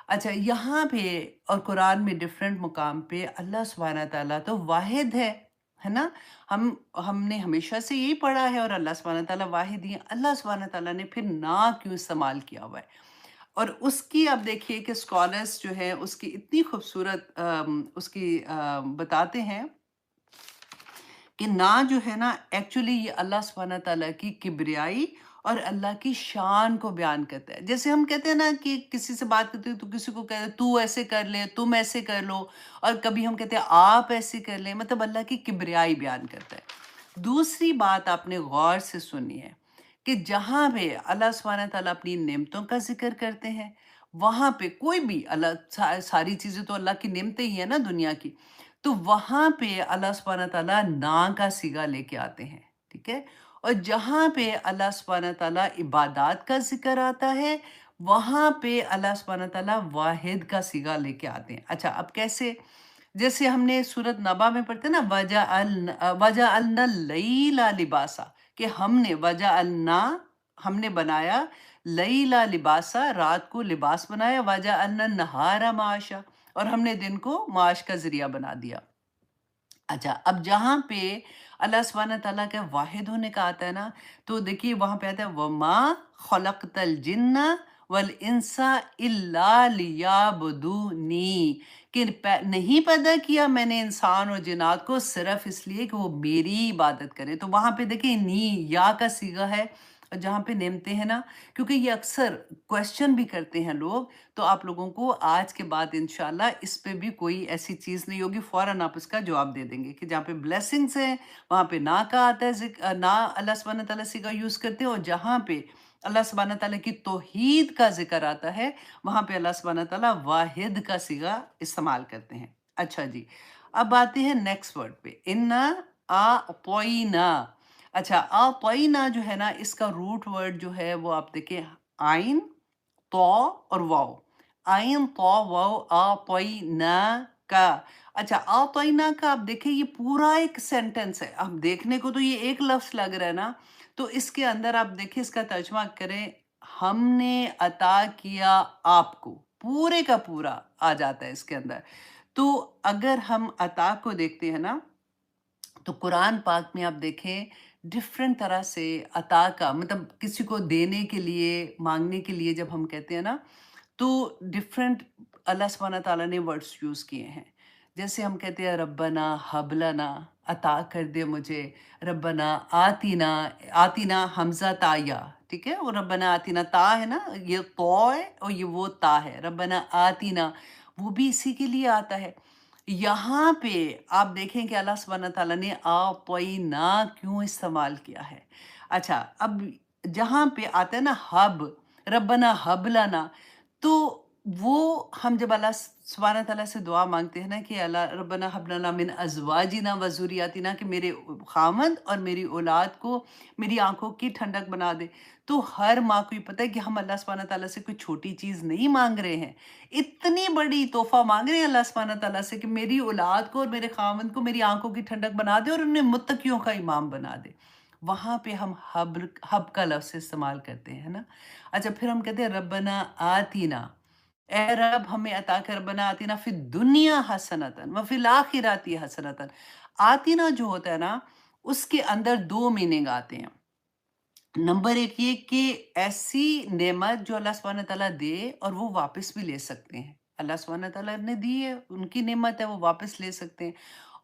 اچھا یہاں پہ اور قرآن میں ڈیفرنٹ مقام پہ اللہ سبحانہ تعالیٰ تو واحد ہے نا، ہم نے ہمیشہ سے یہی پڑھا ہے، اور اللہ سبحانہ تعالیٰ واحد ہی ہے۔ اللہ سبحانہ تعالیٰ نے پھر نا کیوں استعمال کیا ہوا ہے، اور اس کی آپ دیکھیے کہ اسکالرس جو ہیں اس کی اتنی خوبصورت اس کی بتاتے ہیں کہ نا جو ہے نا، ایکچولی یہ اللہ سبحانہ تعالیٰ کی کبریائی اور اللہ کی شان کو بیان کرتا ہے۔ جیسے ہم کہتے ہیں نا کہ کسی سے بات کرتے ہیں تو کسی کو کہتے ہیں تو ایسے کر لے، تم ایسے کر لو، اور کبھی ہم کہتے ہیں آپ ایسے کر لیں، مطلب اللہ کی کبریائی بیان کرتا ہے۔ دوسری بات آپ نے غور سے سنی ہے کہ جہاں پہ اللہ سبحانہ تعالیٰ اپنی نعمتوں کا ذکر کرتے ہیں، وہاں پہ کوئی بھی اللہ، ساری چیزیں تو اللہ کی نعمتیں ہی ہیں نا دنیا کی، تو وہاں پہ اللہ سبحانہ تعالیٰ نا کا صیغہ لے کے آتے ہیں، ٹھیک ہے۔ اور جہاں پہ اللہ سبحانہ تعالیٰ عبادات کا ذکر آتا ہے، وہاں پہ اللہ سبحانہ تعالیٰ واحد کا صیغہ لے کے آتے ہیں. اچھا اب کیسے؟ جیسے ہم نے سورت نبا میں پڑھتے ہیں نا وَجَعَلْنَا اللیل لباسا، کہ ہم نے بنایا لیلا لباسا، رات کو لباس بنایا، وَجَعَلْنَا النَّهَارَ معاشا، اور ہم نے دن کو معاش کا ذریعہ بنا دیا. اچھا اب جہاں پہ اللہ سبحانہ تعالیٰ کا واحد ہونے کا آتا ہے نا، تو دیکھیے وہاں پہ آتا ہے وَمَا خَلَقْتَ الْجِنَّ وَالْإِنسَ إِلَّا لِيَعْبُدُونِي، کہ نہیں پیدا کیا میں نے انسان اور جنات کو صرف اس لیے کہ وہ میری عبادت کرے. تو وہاں پہ دیکھیں نی یا کا صیغہ ہے، اور جہاں پہ نعمتیں ہیں نا، کیونکہ یہ اکثر کویشچن بھی کرتے ہیں لوگ، تو آپ لوگوں کو آج کے بعد انشاءاللہ اس پہ بھی کوئی ایسی چیز نہیں ہوگی، فوراً آپ اس کا جواب دے دیں گے کہ جہاں پہ بلیسنگز ہیں وہاں پہ نہ کا آتا ہے، نہ اللہ سبحانہ تعالیٰ سے کا یوز کرتے ہیں، اور جہاں پہ اللہ سبحانہ تعالیٰ کی توحید کا ذکر آتا ہے وہاں پہ اللہ سبحانہ تعالیٰ واحد کا صیغہ استعمال کرتے ہیں. اچھا جی، اب آتے ہیں نیکسٹ ورڈ پہ، اِنَّا أَعْطَيْنَا. اچھا آطینا جو ہے نا، اس کا روٹ ورڈ جو ہے وہ آپ دیکھیں آئین، تو اور واو. آئین تو واو آطینا کا. اچھا آطینا کا آپ دیکھیں یہ پورا ایک سینٹنس ہے. اب دیکھنے کو تو یہ ایک لفظ لگ رہا ہے نا، تو اس کے اندر آپ دیکھیں اس کا ترجمہ کریں، ہم نے عطا کیا آپ کو، پورے کا پورا آ جاتا ہے اس کے اندر. تو اگر ہم عطا کو دیکھتے ہیں نا، تو قرآن پاک میں آپ دیکھیں ڈفرینٹ طرح سے عطا کا مطلب کسی کو دینے کے لیے، مانگنے کے لیے جب ہم کہتے ہیں نا، تو ڈفرینٹ اللہ سبحانہ تعالیٰ نے ورڈس یوز کیے ہیں. جیسے ہم کہتے ہیں ربنا حب لنا، عطا کر دے مجھے، ربنا آتینا، آتینا حمزہ تا یا، ٹھیک ہے، اور ربنا آتینا تا ہے نا، یہ تو ہے اور یہ وہ تا ہے، ربنا آتینا وہ بھی اسی کے لیے آتا ہے. یہاں پہ آپ دیکھیں کہ اللہ سبحانہ تعالیٰ نے آطینا کیوں استعمال کیا ہے. اچھا اب جہاں پہ آتا ہے نا حب، ربنا حب لنا، تو وہ ہم جب اللہ سبحانہ تعالیٰ سے دعا مانگتے ہیں نا کہ اللہ ربنا حب لنا من ازواجنا و ذریاتنا، کہ میرے خامند اور میری اولاد کو میری آنکھوں کی ٹھنڈک بنا دے، تو ہر ماں کو یہ پتہ ہے کہ ہم اللہ سبحانہ تعالیٰ سے کوئی چھوٹی چیز نہیں مانگ رہے ہیں، اتنی بڑی تحفہ مانگ رہے ہیں اللہ سبحانہ تعالیٰ سے کہ میری اولاد کو اور میرے خامند کو میری آنکھوں کی ٹھنڈک بنا دے اور انہیں متقیوں کا امام بنا دے. وہاں پہ ہم حب کا لفظ استعمال کرتے ہیں نا. اچھا پھر ہم کہتے ہیں ربنا آتینا، اے رب ہمیں عطا کر، ربنا آتینا فی الدنیا حسنتاً وفی الاخرات حسنتاً. آتینا جو ہوتا ہے نا، اس کے اندر دو میننگ آتے ہیں. نمبر ایک یہ کہ ایسی نعمت جو اللہ سبحانہ تعالیٰ دے اور وہ واپس بھی لے سکتے ہیں، اللہ سبحانہ تعالیٰ نے دی ہے، ان کی نعمت ہے، وہ واپس لے سکتے ہیں.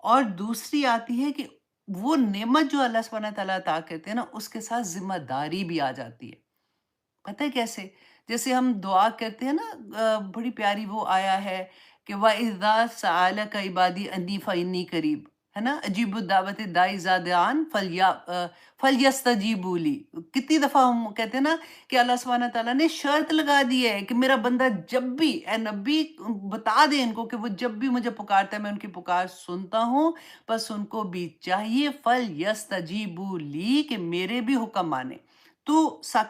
اور دوسری آتی ہے کہ وہ نعمت جو اللہ سبحانہ تعالیٰ عطا کرتے ہیں نا، اس کے ساتھ ذمہ داری بھی آ جاتی ہے. پتہ ہے کیسے؟ جیسے ہم دعا کرتے ہیں نا، بڑی پیاری وہ آیا ہے کہ وَإِذَا سَأَلَكَ عِبَادِي أَنِّي فَإِنِّي قَرِيبٌ، ہے نا، اجیب الدعوت الداعی اذا دعان فلیستجیبوا لی. کتنی دفعہ ہم کہتے ہیں نا کہ اللہ سبحانہ تعالیٰ نے شرط لگا دی ہے کہ میرا بندہ جب بھی، اے نبی بتا دے ان کو کہ وہ جب بھی مجھے پکارتا ہے میں ان کی پکار سنتا ہوں، بس ان کو بھی چاہیے فلیستجیبوا لی کہ میرے بھی حکم مانے. تو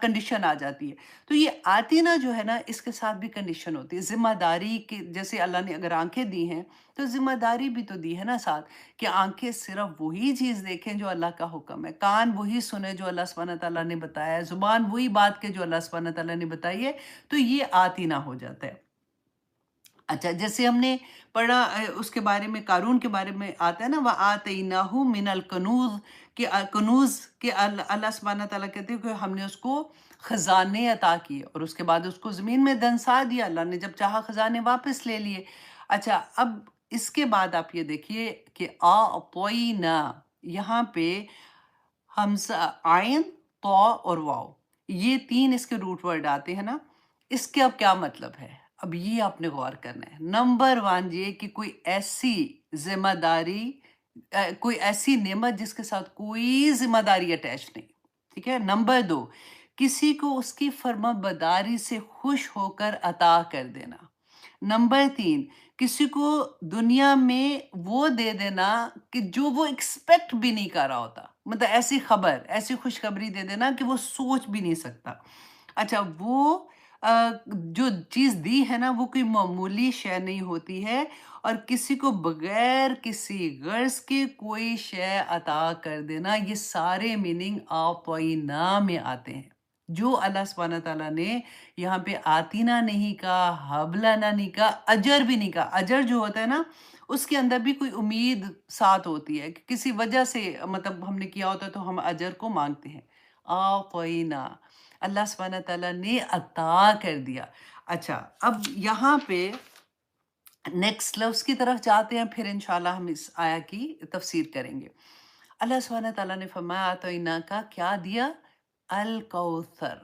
کنڈیشن آ جاتی ہے. تو یہ آتینا جو ہے نا، اس کے ساتھ بھی کنڈیشن ہوتی ہے، ذمہ داری کی. جیسے اللہ نے اگر آنکھیں دی ہیں تو ذمہ داری بھی تو دی ہے نا ساتھ، کہ آنکھیں صرف وہی چیز دیکھیں جو اللہ کا حکم ہے، کان وہی سنیں جو اللہ سبحانہ تعالیٰ نے بتایا ہے، زبان وہی بات کے جو اللہ سبحانہ تعالیٰ نے بتائی ہے. تو یہ آتینا ہو جاتا ہے. اچھا جیسے ہم نے پڑھا اس کے بارے میں، قارون کے بارے میں آتا ہے نا، وَآتَيْنَاهُ مِنَ الْكُنُوزِ، کہ کنوز کے اللہ سبحانہ تعالیٰ کہتے ہیں کہ ہم نے اس کو خزانے عطا کیے، اور اس کے بعد اس کو زمین میں دنسا دیا، اللہ نے جب چاہا خزانے واپس لے لیے. اچھا اب اس کے بعد آپ یہ دیکھیے کہ آطینا، یہاں پہ حمزہ، آئین، تو اور واو، یہ تین اس کے روٹ ورڈ آتے ہیں نا. اس کے اب کیا مطلب ہے؟ اب یہ آپ نے غور کرنا ہے. نمبر ون یہ کہ کوئی ایسی ذمہ داری، کوئی ایسی نعمت جس کے ساتھ کوئی ذمہ داری اٹیچ نہیں، ٹھیک ہے. نمبر دو، کسی کو اس کی فرما برداری سے خوش ہو کر عطا کر دینا. نمبر تین، کسی کو دنیا میں وہ دے دینا کہ جو وہ ایکسپیکٹ بھی نہیں کر رہا ہوتا، مطلب ایسی خبر، ایسی خوشخبری دے دینا کہ وہ سوچ بھی نہیں سکتا. اچھا وہ جو چیز دی ہے نا وہ کوئی معمولی شے نہیں ہوتی ہے، اور کسی کو بغیر کسی غرض کے کوئی شے عطا کر دینا، یہ سارے میننگ آفوئنا میں آتے ہیں۔ جو اللہ سبحانہ تعالیٰ نے یہاں پہ آتینا نہیں کہا، حبلنا نہیں کہا، اجر بھی نہیں کہا۔ اجر جو ہوتا ہے نا اس کے اندر بھی کوئی امید ساتھ ہوتی ہے کہ کسی وجہ سے مطلب ہم نے کیا ہوتا ہے تو ہم اجر کو مانگتے ہیں۔ آفوئنا، اللہ سبحانہ تعالیٰ نے عطا کر دیا۔ اچھا، اب یہاں پہ نیکسٹ لفظ کی طرف جاتے ہیں، پھر انشاءاللہ ہم اس آیا کی تفسیر کریں گے۔ اللہ سبحانہ تعالیٰ نے فرمایا آتوینا کا کیا دیا؟ الکوثر،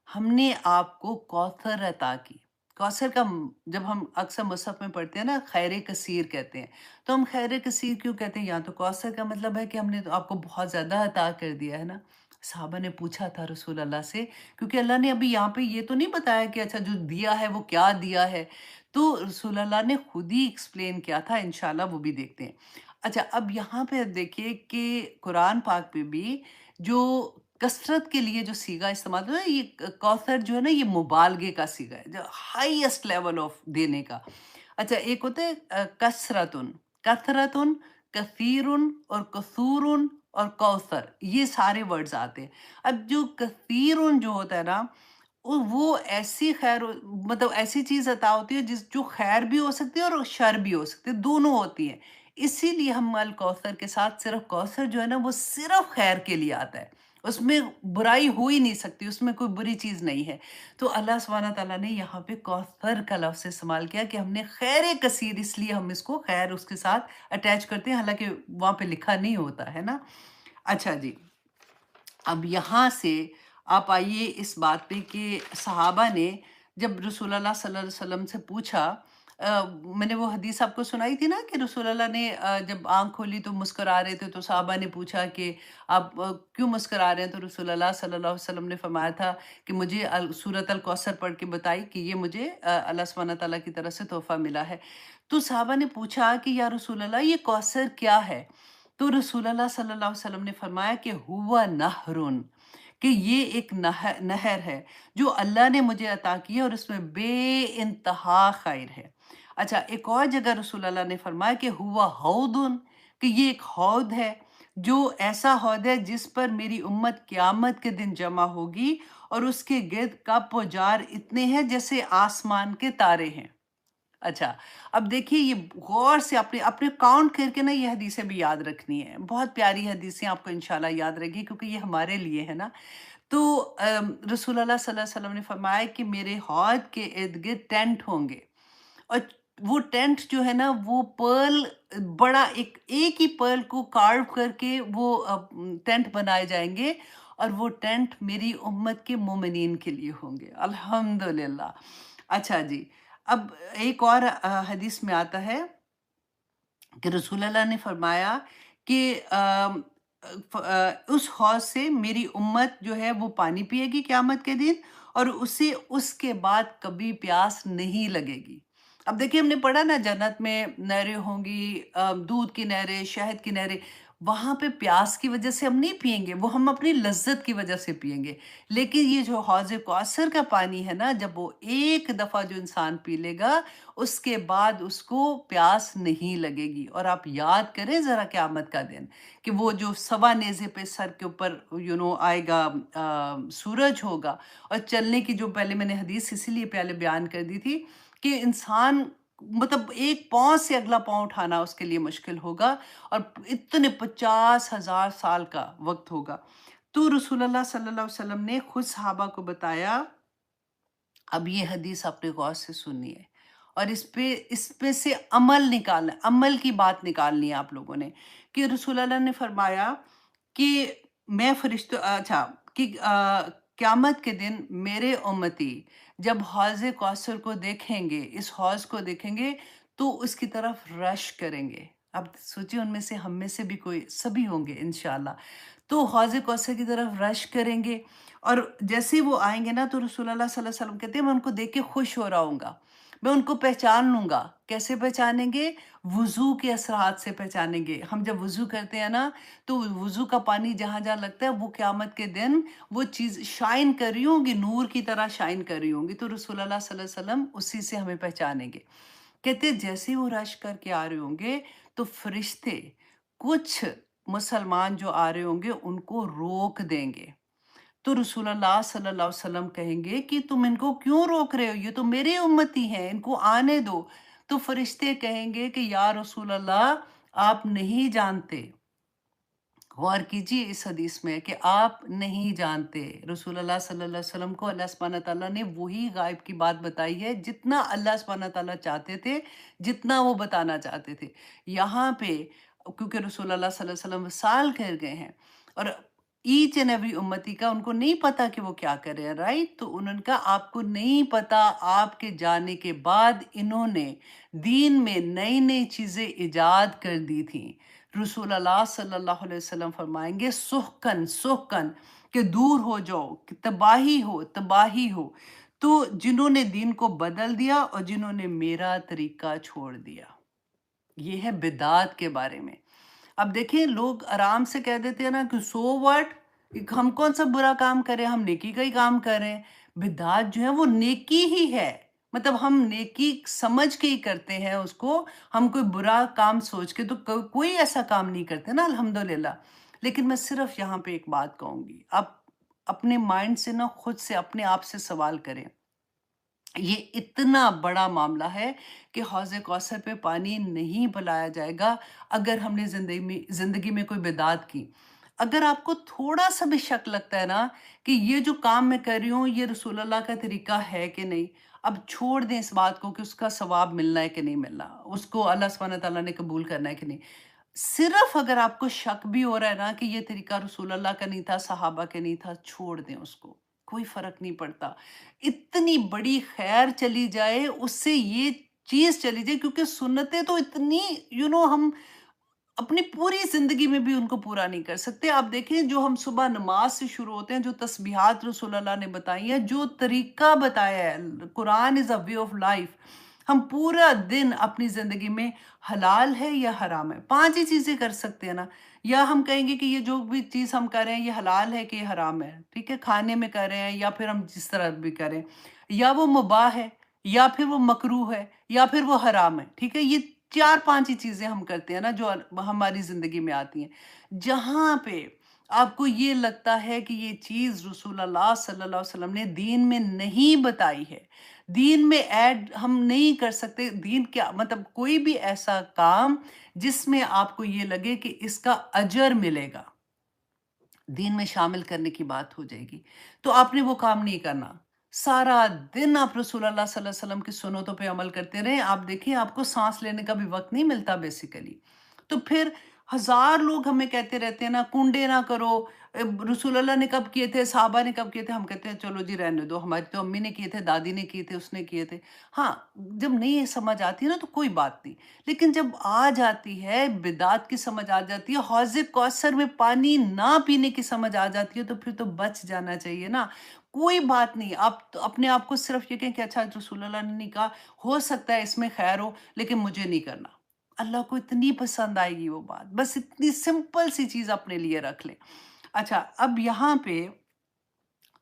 ہم نے آپ کو کوثر عطا کی۔ کوثر کا جب ہم اکثر مصحف میں پڑھتے ہیں نا خیر کثیر کہتے ہیں، تو ہم خیر کثیر کیوں کہتے ہیں؟ یہاں تو کوثر کا مطلب ہے کہ ہم نے تو آپ کو بہت زیادہ عطا کر دیا ہے نا۔ صحابہ نے پوچھا تھا رسول اللہ سے، کیونکہ اللہ نے ابھی یہاں پہ یہ تو نہیں بتایا کہ اچھا جو دیا ہے وہ کیا دیا ہے، تو رسول اللہ نے خود ہی ایکسپلین کیا تھا، انشاءاللہ وہ بھی دیکھتے ہیں۔ اچھا، اب یہاں پہ دیکھیے کہ قرآن پاک پہ بھی جو کثرت کے لیے جو سیغہ استعمال ہوتا ہے، یہ کوثر جو ہے نا یہ مبالغے کا سیغہ ہے، جو ہائیسٹ لیول آف دینے کا۔ اچھا، ایک ہوتا ہے کثرتن، کثرتن، کثیرن اور کثورن اور کوثر، یہ سارے ورڈز آتے ہیں۔ اب جو کثیرن جو ہوتا ہے نا وہ ایسی خیر مطلب ایسی چیز عطا ہوتی ہے جو خیر بھی ہو سکتی ہے اور شر بھی ہو سکتی ہے، دونوں ہوتی ہیں۔ اسی لیے ہم الکوثر کے ساتھ صرف کوثر جو ہے نا وہ صرف خیر کے لیے آتا ہے، اس میں برائی ہو ہی نہیں سکتی، اس میں کوئی بری چیز نہیں ہے۔ تو اللہ سبحانہ تعالیٰ نے یہاں پہ کوثر کا لفظ استعمال کیا کہ ہم نے خیر کثیر، اس لیے ہم اس کو خیر اس کے ساتھ اٹیچ کرتے ہیں، حالانکہ وہاں پہ لکھا نہیں ہوتا ہے نا۔ اچھا جی، اب یہاں سے آپ آئیے اس بات پہ کہ صحابہ نے جب رسول اللہ صلی اللہ علیہ وسلم سے پوچھا، میں نے وہ حدیث آپ کو سنائی تھی نا کہ رسول اللہ نے جب آنکھ کھولی تو مسکرا رہے تھے، تو صحابہ نے پوچھا کہ آپ کیوں مسکرا رہے ہیں؟ تو رسول اللہ صلی اللہ علیہ وسلم نے فرمایا تھا کہ مجھے سورۃ الکوثر پڑھ کے بتائی کہ یہ مجھے اللہ سبحانہ تعالیٰ کی طرف سے تحفہ ملا ہے۔ تو صحابہ نے پوچھا کہ یا رسول اللہ یہ کوثر کیا ہے؟ تو رسول اللہ صلی اللہ علیہ وسلم نے فرمایا کہ ہوا نہرن، کہ یہ ایک نہر ہے جو اللہ نے مجھے عطا کی ہے اور اس میں بے انتہا خیر ہے۔ اچھا، ایک اور جگہ رسول اللہ نے فرمایا کہ ہوا حوضن، کہ یہ ایک حوض ہے جو ایسا حوض ہے جس پر میری امت قیامت کے دن جمع ہوگی، اور اس کے گرد کپ و جار اتنے ہیں جیسے آسمان کے تارے ہیں۔ اچھا، اب دیکھیے یہ غور سے اپنے کاؤنٹ کر کے نا یہ حدیثیں بھی یاد رکھنی ہے، بہت پیاری حدیثیں آپ کو انشاءاللہ یاد رہے گی کیونکہ یہ ہمارے لیے ہے نا۔ تو رسول اللہ صلی اللہ علیہ وسلم نے فرمایا کہ میرے حوض کے ارد گرد ٹینٹ ہوں گے، اور وہ ٹینٹ جو ہے نا وہ پرل، بڑا ایک ہی پرل کو کارو کر کے وہ ٹینٹ بنائے جائیں گے، اور وہ ٹینٹ میری امت کے مومنین کے لیے ہوں گے، الحمدللہ۔ اچھا جی، اب ایک اور حدیث میں آتا ہے کہ رسول اللہ نے فرمایا کہ اس حوض سے میری امت جو ہے وہ پانی پیے گی قیامت کے دن، اور اسے اس کے بعد کبھی پیاس نہیں لگے گی۔ اب دیکھیے ہم نے پڑھا نا جنت میں نہریں ہوں گی، دودھ کی نہریں، شہد کی نہریں، وہاں پہ پیاس کی وجہ سے ہم نہیں پئیں گے، وہ ہم اپنی لذت کی وجہ سے پئیں گے۔ لیکن یہ جو حوض کوثر کا پانی ہے نا، جب وہ ایک دفعہ جو انسان پی لے گا اس کے بعد اس کو پیاس نہیں لگے گی۔ اور آپ یاد کریں ذرا قیامت کا دن کہ وہ جو سوا نیزے پہ سر کے اوپر آئے گا، سورج ہوگا، اور چلنے کی جو پہلے میں نے حدیث اسی لیے پہلے بیان کر دی تھی کہ انسان مطلب ایک پاؤں سے اگلا پاؤں اٹھانا اس کے لیے مشکل ہوگا، اور اتنے 50,000 سال کا وقت ہوگا۔ تو رسول اللہ صلی اللہ علیہ وسلم نے خود صحابہ کو بتایا، اب یہ حدیث اپنے غور سے سننی ہے، اور اس پہ سے عمل نکالنا، عمل کی بات نکالنی ہے آپ لوگوں نے، کہ رسول اللہ نے فرمایا کہ میں اچھا کہ قیامت کے دن میرے امتی جب حوض کوثر کو دیکھیں گے، اس حوض کو دیکھیں گے تو اس کی طرف رش کریں گے۔ اب سوچیں ان میں سے ہم میں سے بھی کوئی سبھی ہوں گے انشاءاللہ، تو حوض کوثر کی طرف رش کریں گے، اور جیسے وہ آئیں گے نا تو رسول اللہ صلی اللہ علیہ وسلم کہتے ہیں میں ان کو دیکھ کے خوش ہو رہا ہوں گا، میں ان کو پہچان لوں گا۔ کیسے پہچانیں گے؟ وضو کے اثرات سے پہچانیں گے۔ ہم جب وضو کرتے ہیں نا تو وضو کا پانی جہاں جہاں لگتا ہے وہ قیامت کے دن وہ چیز شائن کر رہی ہوں گی، نور کی طرح شائن کر رہی ہوں گی، تو رسول اللہ صلی اللہ علیہ وسلم اسی سے ہمیں پہچانیں گے۔ کہتے جیسے وہ رش کر کے آ رہے ہوں گے تو فرشتے کچھ مسلمان جو آ رہے ہوں گے ان کو روک دیں گے، تو رسول اللہ صلی اللہ علیہ وسلم کہیں گے کہ تم ان کو کیوں روک رہے ہو، یہ تو میرے امتی ہیں، ان کو آنے دو۔ تو فرشتے کہیں گے کہ یا رسول اللہ آپ نہیں جانتے، غور کیجیے اس حدیث میں کہ آپ نہیں جانتے۔ رسول اللہ صلی اللہ علیہ وسلم کو اللہ سبحانہ تعالیٰ نے وہی غائب کی بات بتائی ہے جتنا اللہ سبحانہ تعالیٰ چاہتے تھے، جتنا وہ بتانا چاہتے تھے۔ یہاں پہ کیونکہ رسول اللہ صلی اللہ علیہ وسلم وصال کر گئے ہیں اور ایچ اینڈ ایوری امتی کا ان کو نہیں پتا کہ وہ کیا کر رہے ہیں، رائٹ؟ تو انہوں نے کہا آپ کو نہیں پتا، آپ کے جانے کے بعد انہوں نے دین میں نئی نئی چیزیں ایجاد کر دی تھیں۔ رسول اللہ صلی اللہ علیہ وسلم فرمائیں گے سحقن سحقن، کہ دور ہو جاؤ، کہ تباہی ہو تباہی ہو۔ تو جنہوں نے دین کو بدل دیا اور جنہوں نے میرا طریقہ چھوڑ دیا، یہ ہے بدعات کے بارے میں۔ اب دیکھیں لوگ آرام سے کہہ دیتے ہیں نا کہ سو واٹ، ہم کون سا برا کام کریں، ہم نیکی کا ہی کام کریں۔ بدعات جو ہے وہ نیکی ہی ہے، مطلب ہم نیکی سمجھ کے ہی کرتے ہیں اس کو، ہم کوئی برا کام سوچ کے تو کوئی ایسا کام نہیں کرتے نا الحمدللہ۔ لیکن میں صرف یہاں پہ ایک بات کہوں گی، آپ اپنے مائنڈ سے نا خود سے اپنے آپ سے سوال کریں، یہ اتنا بڑا معاملہ ہے کہ حوض کوثر پہ پانی نہیں پلایا جائے گا اگر ہم نے زندگی میں کوئی بدعت کی۔ اگر آپ کو تھوڑا سا بھی شک لگتا ہے نا کہ یہ جو کام میں کر رہی ہوں یہ رسول اللہ کا طریقہ ہے کہ نہیں، اب چھوڑ دیں اس بات کو کہ اس کا ثواب ملنا ہے کہ نہیں ملنا، اس کو اللہ سبحانہ تعالیٰ نے قبول کرنا ہے کہ نہیں۔ صرف اگر آپ کو شک بھی ہو رہا ہے نا کہ یہ طریقہ رسول اللہ کا نہیں تھا، صحابہ کا نہیں تھا، چھوڑ دیں اس کو، کوئی فرق نہیں پڑتا۔ اتنی بڑی خیر چلی جائے اس سے یہ چیز چلی جائے، کیونکہ سنتیں تو اتنی ہم اپنی پوری زندگی میں بھی ان کو پورا نہیں کر سکتے۔ آپ دیکھیں جو ہم صبح نماز سے شروع ہوتے ہیں، جو تسبیحات رسول اللہ نے بتائی ہیں، جو طریقہ بتایا ہے، قرآن از اے وے آف لائف، ہم پورا دن اپنی زندگی میں حلال ہے یا حرام ہے، 5 ہی چیزیں کر سکتے ہیں نا، یا ہم کہیں گے کہ یہ جو بھی چیز ہم کر رہے ہیں یہ حلال ہے کہ یہ حرام ہے، ٹھیک ہے، کھانے میں کر رہے ہیں یا پھر ہم جس طرح بھی کریں، یا وہ مباح ہے یا پھر وہ مکروہ ہے یا پھر وہ حرام ہے، ٹھیک ہے، یہ 4-5 ہی چیزیں ہم کرتے ہیں نا جو ہماری زندگی میں آتی ہیں۔ جہاں پہ آپ کو یہ لگتا ہے کہ یہ چیز رسول اللہ صلی اللہ علیہ وسلم نے دین میں نہیں بتائی ہے، دین میں ایڈ ہم نہیں کر سکتے، دین کیا مطلب کوئی بھی ایسا کام جس میں آپ کو یہ لگے کہ اس کا اجر ملے گا، دین میں شامل کرنے کی بات ہو جائے گی، تو آپ نے وہ کام نہیں کرنا۔ سارا دن آپ رسول اللہ صلی اللہ علیہ وسلم کی سنتوں پہ عمل کرتے رہیں، آپ دیکھیں آپ کو سانس لینے کا بھی وقت نہیں ملتا بیسیکلی۔ تو پھر ہزار لوگ ہمیں کہتے رہتے ہیں نا کنڈے نہ کرو، رسول اللہ نے کب کیے تھے، صحابہ نے کب کیے تھے، ہم کہتے ہیں چلو جی رہنے دو، ہماری تو امی نے کیے تھے، دادی نے کیے تھے، اس نے کیے تھے۔ ہاں جب نہیں سمجھ آتی ہے نا تو کوئی بات نہیں، لیکن جب آ جاتی ہے بدعت کی سمجھ آ جاتی ہے، حوض کوثر میں پانی نہ پینے کی سمجھ آ جاتی ہے، تو پھر تو بچ جانا چاہیے نا۔ کوئی بات نہیں، آپ تو اپنے آپ کو صرف یہ کہیں کہ اچھا رسول اللہ نے نہیں کہا، ہو سکتا ہے اس میں خیر ہو لیکن مجھے نہیں کرنا، اللہ کو اتنی پسند آئے گی وہ بات، بس اتنی سمپل سی چیز اپنے لیے رکھ لیں۔ اچھا اب یہاں پہ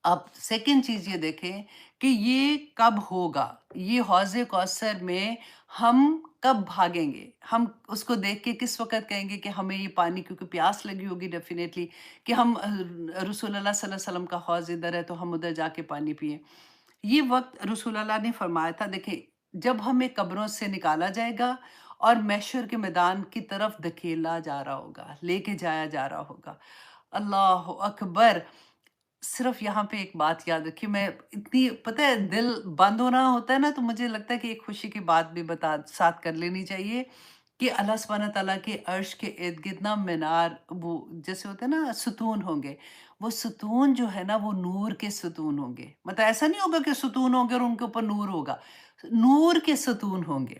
آپ سیکنڈ چیز یہ دیکھیں کہ یہ کب ہوگا، یہ حوض کوثر میں ہم کب بھاگیں گے، ہم اس کو دیکھ کے کس وقت کہیں گے کہ ہمیں یہ پانی، کیونکہ پیاس لگی ہوگی ڈیفینیٹلی، کہ ہم رسول اللہ صلی اللہ علیہ وسلم کا حوض ادھر ہے تو ہم ادھر جا کے پانی پئیں۔ یہ وقت رسول اللہ نے فرمایا تھا، دیکھیں جب ہمیں قبروں سے نکالا جائے گا اور محشر کے میدان کی طرف دھکیلا جا رہا ہوگا، لے کے جایا جا رہا ہوگا، اللہ اکبر۔ صرف یہاں پہ ایک بات یاد رکھیے، میں اتنی پتہ ہے دل بند ہونا ہوتا ہے نا تو مجھے لگتا ہے کہ ایک خوشی کی بات بھی ساتھ کر لینی چاہیے کہ اللہ سبحانہ تعالیٰ کے عرش کے ارد گرد نا مینار، وہ جیسے ہوتے ہیں نا ستون ہوں گے، وہ ستون جو ہے نا وہ نور کے ستون ہوں گے، مطلب ایسا نہیں ہوگا کہ ستون ہوں گے اور ان کے اوپر نور ہوگا، نور کے ستون ہوں گے،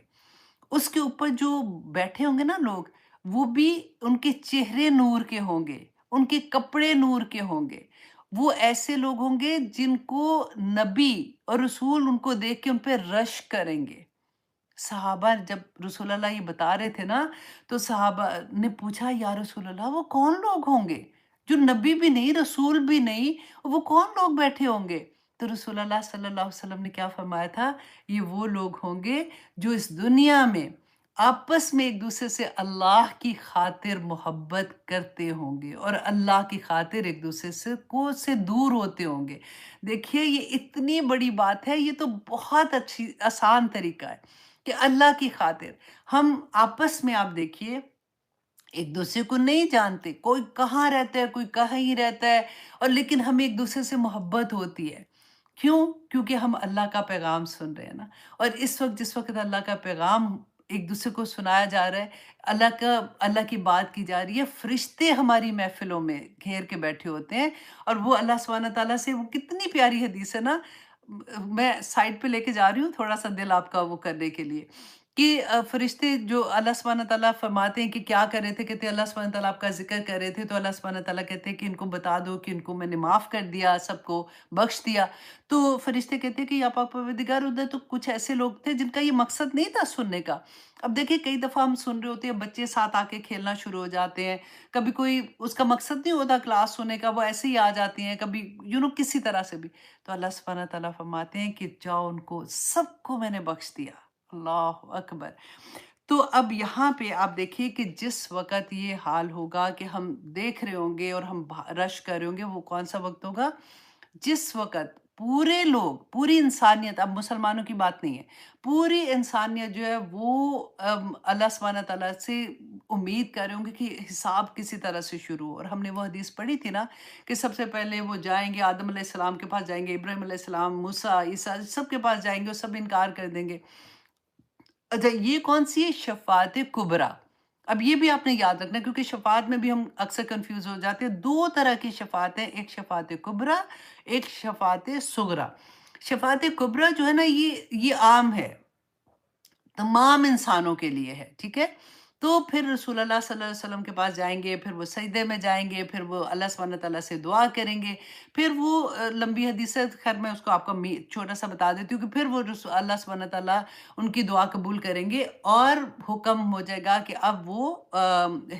اس کے اوپر جو بیٹھے ہوں گے نا لوگ، وہ بھی ان کے چہرے نور کے ہوں گے، ان کے کپڑے نور کے ہوں گے، وہ ایسے لوگ ہوں گے جن کو نبی اور رسول ان کو دیکھ کے ان پہ رشک کریں گے، صحابہ جب رسول اللہ یہ بتا رہے تھے نا، تو صحابہ نے پوچھا یا رسول اللہ وہ کون لوگ ہوں گے؟ جو نبی بھی نہیں، رسول بھی نہیں، وہ کون لوگ بیٹھے ہوں گے؟ تو رسول اللہ صلی اللہ علیہ وسلم نے کیا فرمایا تھا؟ یہ وہ لوگ ہوں گے جو اس دنیا میں آپس میں ایک دوسرے سے اللہ کی خاطر محبت کرتے ہوں گے اور اللہ کی خاطر ایک دوسرے سے دور ہوتے ہوں گے۔ دیکھیے یہ اتنی بڑی بات ہے، یہ تو بہت اچھی آسان طریقہ ہے کہ اللہ کی خاطر ہم آپس میں، آپ دیکھیے ایک دوسرے کو نہیں جانتے، کوئی کہاں رہتا ہے، کوئی کہیں رہتا ہے، اور لیکن ہمیں ایک دوسرے سے محبت ہوتی ہے۔ کیوں؟ کیونکہ ہم اللہ کا پیغام سن رہے ہیں نا۔ اور اس وقت جس وقت اللہ کا پیغام ایک دوسرے کو سنایا جا رہا ہے، اللہ کی بات کی جا رہی ہے، فرشتے ہماری محفلوں میں گھیر کے بیٹھے ہوتے ہیں، اور وہ اللہ سبحانہ تعالیٰ سے، وہ کتنی پیاری حدیث ہے نا۔ میں سائڈ پہ لے کے جا رہی ہوں تھوڑا سا دل آپ کا وہ کرنے کے لیے، کہ فرشتے جو اللہ سبحانہ تعالیٰ فرماتے ہیں کہ کیا کر رہے تھے، کہتے ہیں اللہ سبحانہ تعالیٰ آپ کا ذکر کر رہے تھے، تو اللہ سبحانہ تعالیٰ کہتے ہیں کہ ان کو بتا دو کہ ان کو میں نے معاف کر دیا، سب کو بخش دیا۔ تو فرشتے کہتے ہیں کہ یا پاک پروردگار، ادھر تو کچھ ایسے لوگ تھے جن کا یہ مقصد نہیں تھا سننے کا۔ اب دیکھیں کئی دفعہ ہم سن رہے ہوتے ہیں، بچے ساتھ آ کے کھیلنا شروع ہو جاتے ہیں، کبھی کوئی اس کا مقصد نہیں ہوتا کلاس سننے کا، وہ ایسے ہی آ جاتی ہیں، کبھی کسی طرح سے بھی۔ تو اللہ سبحانہ تعالیٰ فرماتے ہیں کہ جاؤ، ان کو سب کو میں نے بخش دیا۔ اللہ اکبر۔ تو اب یہاں پہ آپ دیکھیے کہ جس وقت یہ حال ہوگا کہ ہم دیکھ رہے ہوں گے اور ہم رش کر رہے ہوں گے، وہ کون سا وقت ہوگا؟ جس وقت پورے لوگ، پوری انسانیت، اب مسلمانوں کی بات نہیں ہے، پوری انسانیت جو ہے وہ اللہ سبحانہ تعالیٰ سے امید کر رہے ہوں گے کہ حساب کسی طرح سے شروع ہو۔ اور ہم نے وہ حدیث پڑھی تھی نا کہ سب سے پہلے وہ جائیں گے آدم علیہ السلام کے پاس، جائیں گے ابراہیم علیہ السلام، موسیٰ، عیسیٰ، سب کے پاس جائیں گے اور سب انکار کر دیں گے۔ اچھا یہ کون سی ہے؟ شفاعت کبریٰ۔ اب یہ بھی آپ نے یاد رکھنا، کیونکہ شفاعت میں بھی ہم اکثر کنفیوز ہو جاتے ہیں۔ دو طرح کی شفاعت ہے، ایک شفاعت کبریٰ، ایک شفاعت صغریٰ۔ شفاعت کبریٰ جو ہے نا، یہ عام ہے، تمام انسانوں کے لیے ہے، ٹھیک ہے؟ تو پھر رسول اللہ صلی اللہ علیہ وسلم کے پاس جائیں گے، پھر وہ سجدے میں جائیں گے، پھر وہ اللہ سبحانہ تعالیٰ سے دعا کریں گے، پھر وہ لمبی حدیث ہے، خیر میں اس کو آپ کو چھوٹا سا بتا دیتی ہوں کہ پھر وہ اللہ سبحانہ تعالیٰ ان کی دعا قبول کریں گے، اور حکم ہو جائے گا کہ اب وہ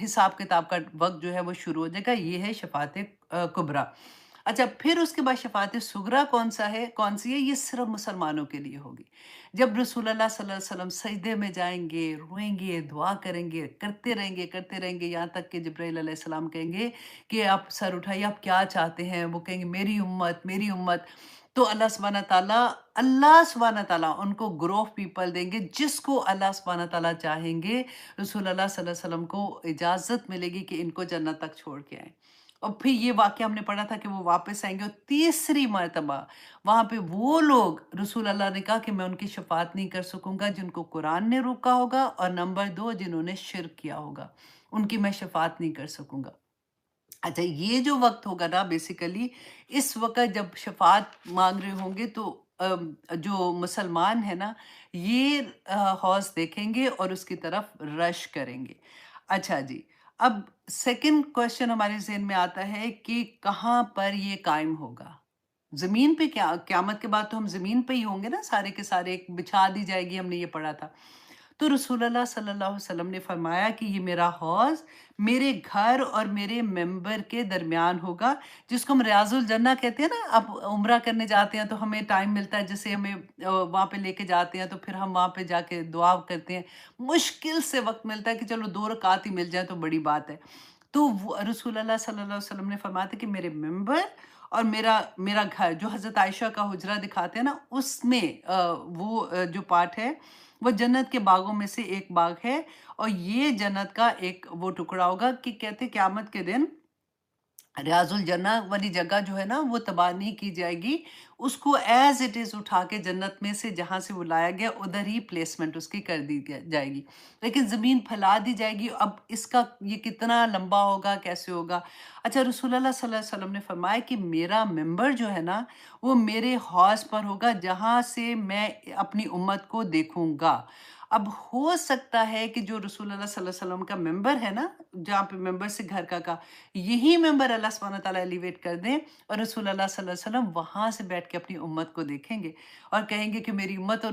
حساب کتاب کا وقت جو ہے وہ شروع ہو جائے گا۔ یہ ہے شفاعت کبریٰ۔ اچھا پھر اس کے بعد شفاعت صغریٰ کون سی ہے؟ یہ صرف مسلمانوں کے لیے ہوگی۔ جب رسول اللہ صلی اللہ علیہ وسلم سجدے میں جائیں گے، روئیں گے، دعا کریں گے، کرتے رہیں گے، یہاں تک کہ جبرائیل علیہ السلام کہیں گے کہ آپ سر اٹھائیے، آپ کیا چاہتے ہیں؟ وہ کہیں گے میری امت، میری امت۔ تو اللہ سبحانہ تعالیٰ ان کو گروہ آف پیپل دیں گے، جس کو اللہ سبحانہ تعالیٰ چاہیں گے، رسول اللہ صلی اللہ علیہ وسلم کو اجازت ملے گی کہ ان کو جنت تک چھوڑ کے آئیں۔ اور پھر یہ واقعہ ہم نے پڑھا تھا کہ وہ واپس آئیں گے، اور تیسری مرتبہ وہاں پہ وہ لوگ، رسول اللہ نے کہا کہ میں ان کی شفاعت نہیں کر سکوں گا جن کو قرآن نے روکا ہوگا، اور نمبر 2 جنہوں نے شرک کیا ہوگا، ان کی میں شفاعت نہیں کر سکوں گا۔ اچھا یہ جو وقت ہوگا نا، بیسیکلی اس وقت جب شفاعت مانگ رہے ہوں گے، تو جو مسلمان ہے نا، یہ حوض دیکھیں گے اور اس کی طرف رش کریں گے۔ اچھا جی، اب سیکنڈ کوشچن ہمارے ذہن میں آتا ہے کہ کہاں پر یہ قائم ہوگا؟ زمین پہ؟ کیا قیامت کے بعد تو ہم زمین پہ ہی ہوں گے نا، سارے کے سارے بچھا دی جائے گی، ہم نے یہ پڑھا تھا۔ تو رسول اللہ صلی اللہ علیہ وسلم نے فرمایا کہ یہ میرا حوض میرے گھر اور میرے ممبر کے درمیان ہوگا، جس کو ہم ریاض الجنہ کہتے ہیں نا۔ آپ عمرہ کرنے جاتے ہیں تو ہمیں ٹائم ملتا ہے، جیسے ہمیں وہاں پہ لے کے جاتے ہیں، تو پھر ہم وہاں پہ جا کے دعا کرتے ہیں، مشکل سے وقت ملتا ہے کہ چلو 2 رکعت ہی مل جائیں تو بڑی بات ہے۔ تو رسول اللہ صلی اللہ علیہ وسلم نے فرمایا تھا کہ میرے ممبر اور میرا گھر، جو حضرت عائشہ کا حجرہ دکھاتے ہیں نا، اس میں وہ جو پارٹ ہے، وہ جنت کے باغوں میں سے ایک باغ ہے، اور یہ جنت کا ایک وہ ٹکڑا ہوگا کہ کہتے قیامت کے دن ریاض الجنہ والی جگہ جو ہے نا، وہ تباہ نہیں کی جائے گی، اس کو ایز اٹ از اٹھا کے جنت میں سے جہاں سے وہ لایا گیا ادھر ہی پلیسمنٹ اس کی کر دی جائے گی، لیکن زمین پھیلا دی جائے گی۔ اب اس کا یہ کتنا لمبا ہوگا، کیسے ہوگا؟ اچھا رسول اللہ صلی اللہ علیہ وسلم نے فرمایا کہ میرا ممبر جو ہے نا، وہ میرے حوض پر ہوگا، جہاں سے میں اپنی امت کو دیکھوں گا۔ اب ہو سکتا ہے کہ جو رسول اللہ صلی اللہ علیہ وسلم کا ممبر ہے نا، جہاں پہ ممبر سے گھر کا یہی ممبر اللہ سبحانہ تعالیٰ ایلیویٹ کر دیں، اور رسول اللہ صلی اللہ علیہ وسلم وہاں سے بیٹھ کے اپنی امت کو دیکھیں گے اور کہیں گے کہ میری امت، اور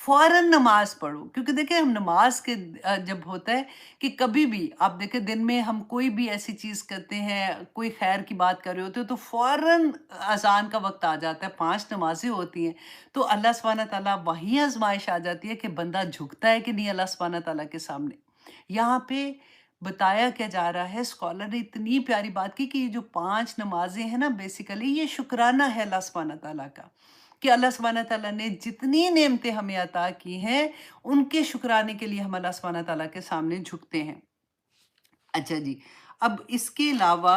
فوراً نماز پڑھو، کیونکہ دیکھیں ہم نماز کے جب ہوتا ہے کہ کبھی بھی آپ دیکھیں دن میں ہم کوئی بھی ایسی چیز کرتے ہیں، کوئی خیر کی بات کر رہے ہوتے ہیں تو فوراً اذان کا وقت آ جاتا ہے، 5 نمازیں ہوتی ہیں، تو اللہ سبحانہ تعالیٰ وہیں آزمائش آ جاتی ہے کہ بندہ جھکتا ہے کہ نہیں اللہ سبحانہ تعالیٰ کے سامنے۔ یہاں پہ بتایا کیا جا رہا ہے، اسکالر نے اتنی پیاری بات کی کہ یہ جو 5 نمازیں ہیں نا بیسیکلی یہ شکرانہ ہے اللہ سبحانہ تعالیٰ کا، کہ اللہ سبحانہ تعالیٰ نے جتنی نعمتیں ہمیں عطا کی ہیں ان کے شکرانے کے لیے ہم اللہ سبحانہ تعالیٰ کے سامنے جھکتے ہیں۔ اچھا جی، اب اس کے علاوہ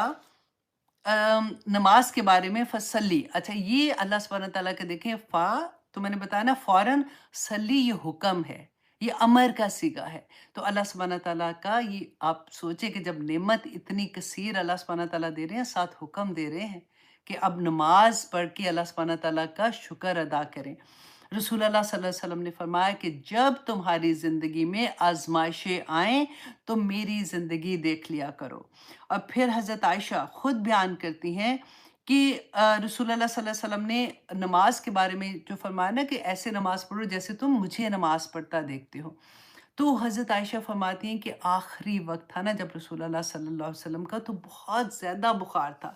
نماز کے بارے میں فصلی، اچھا یہ اللہ سبحانہ تعالیٰ کے دیکھیں فا، تو میں نے بتایا نا فوراً صلی یہ حکم ہے، یہ امر کا صیغہ ہے، تو اللہ سبحانہ تعالیٰ کا یہ آپ سوچیں کہ جب نعمت اتنی کثیر اللہ سبحانہ تعالیٰ دے رہے ہیں، ساتھ حکم دے رہے ہیں کہ اب نماز پڑھ کے اللہ سبحانہ تعالیٰ کا شکر ادا کریں۔ رسول اللہ صلی اللہ علیہ وسلم نے فرمایا کہ جب تمہاری زندگی میں آزمائشیں آئیں تو میری زندگی دیکھ لیا کرو۔ اور پھر حضرت عائشہ خود بیان کرتی ہیں کہ رسول اللہ صلی اللہ علیہ وسلم نے نماز کے بارے میں جو فرمایا نا کہ ایسے نماز پڑھو جیسے تم مجھے نماز پڑھتا دیکھتے ہو، تو حضرت عائشہ فرماتی ہیں کہ آخری وقت تھا نا جب رسول اللہ صلی اللہ علیہ وسلم کا، تو بہت زیادہ بخار تھا۔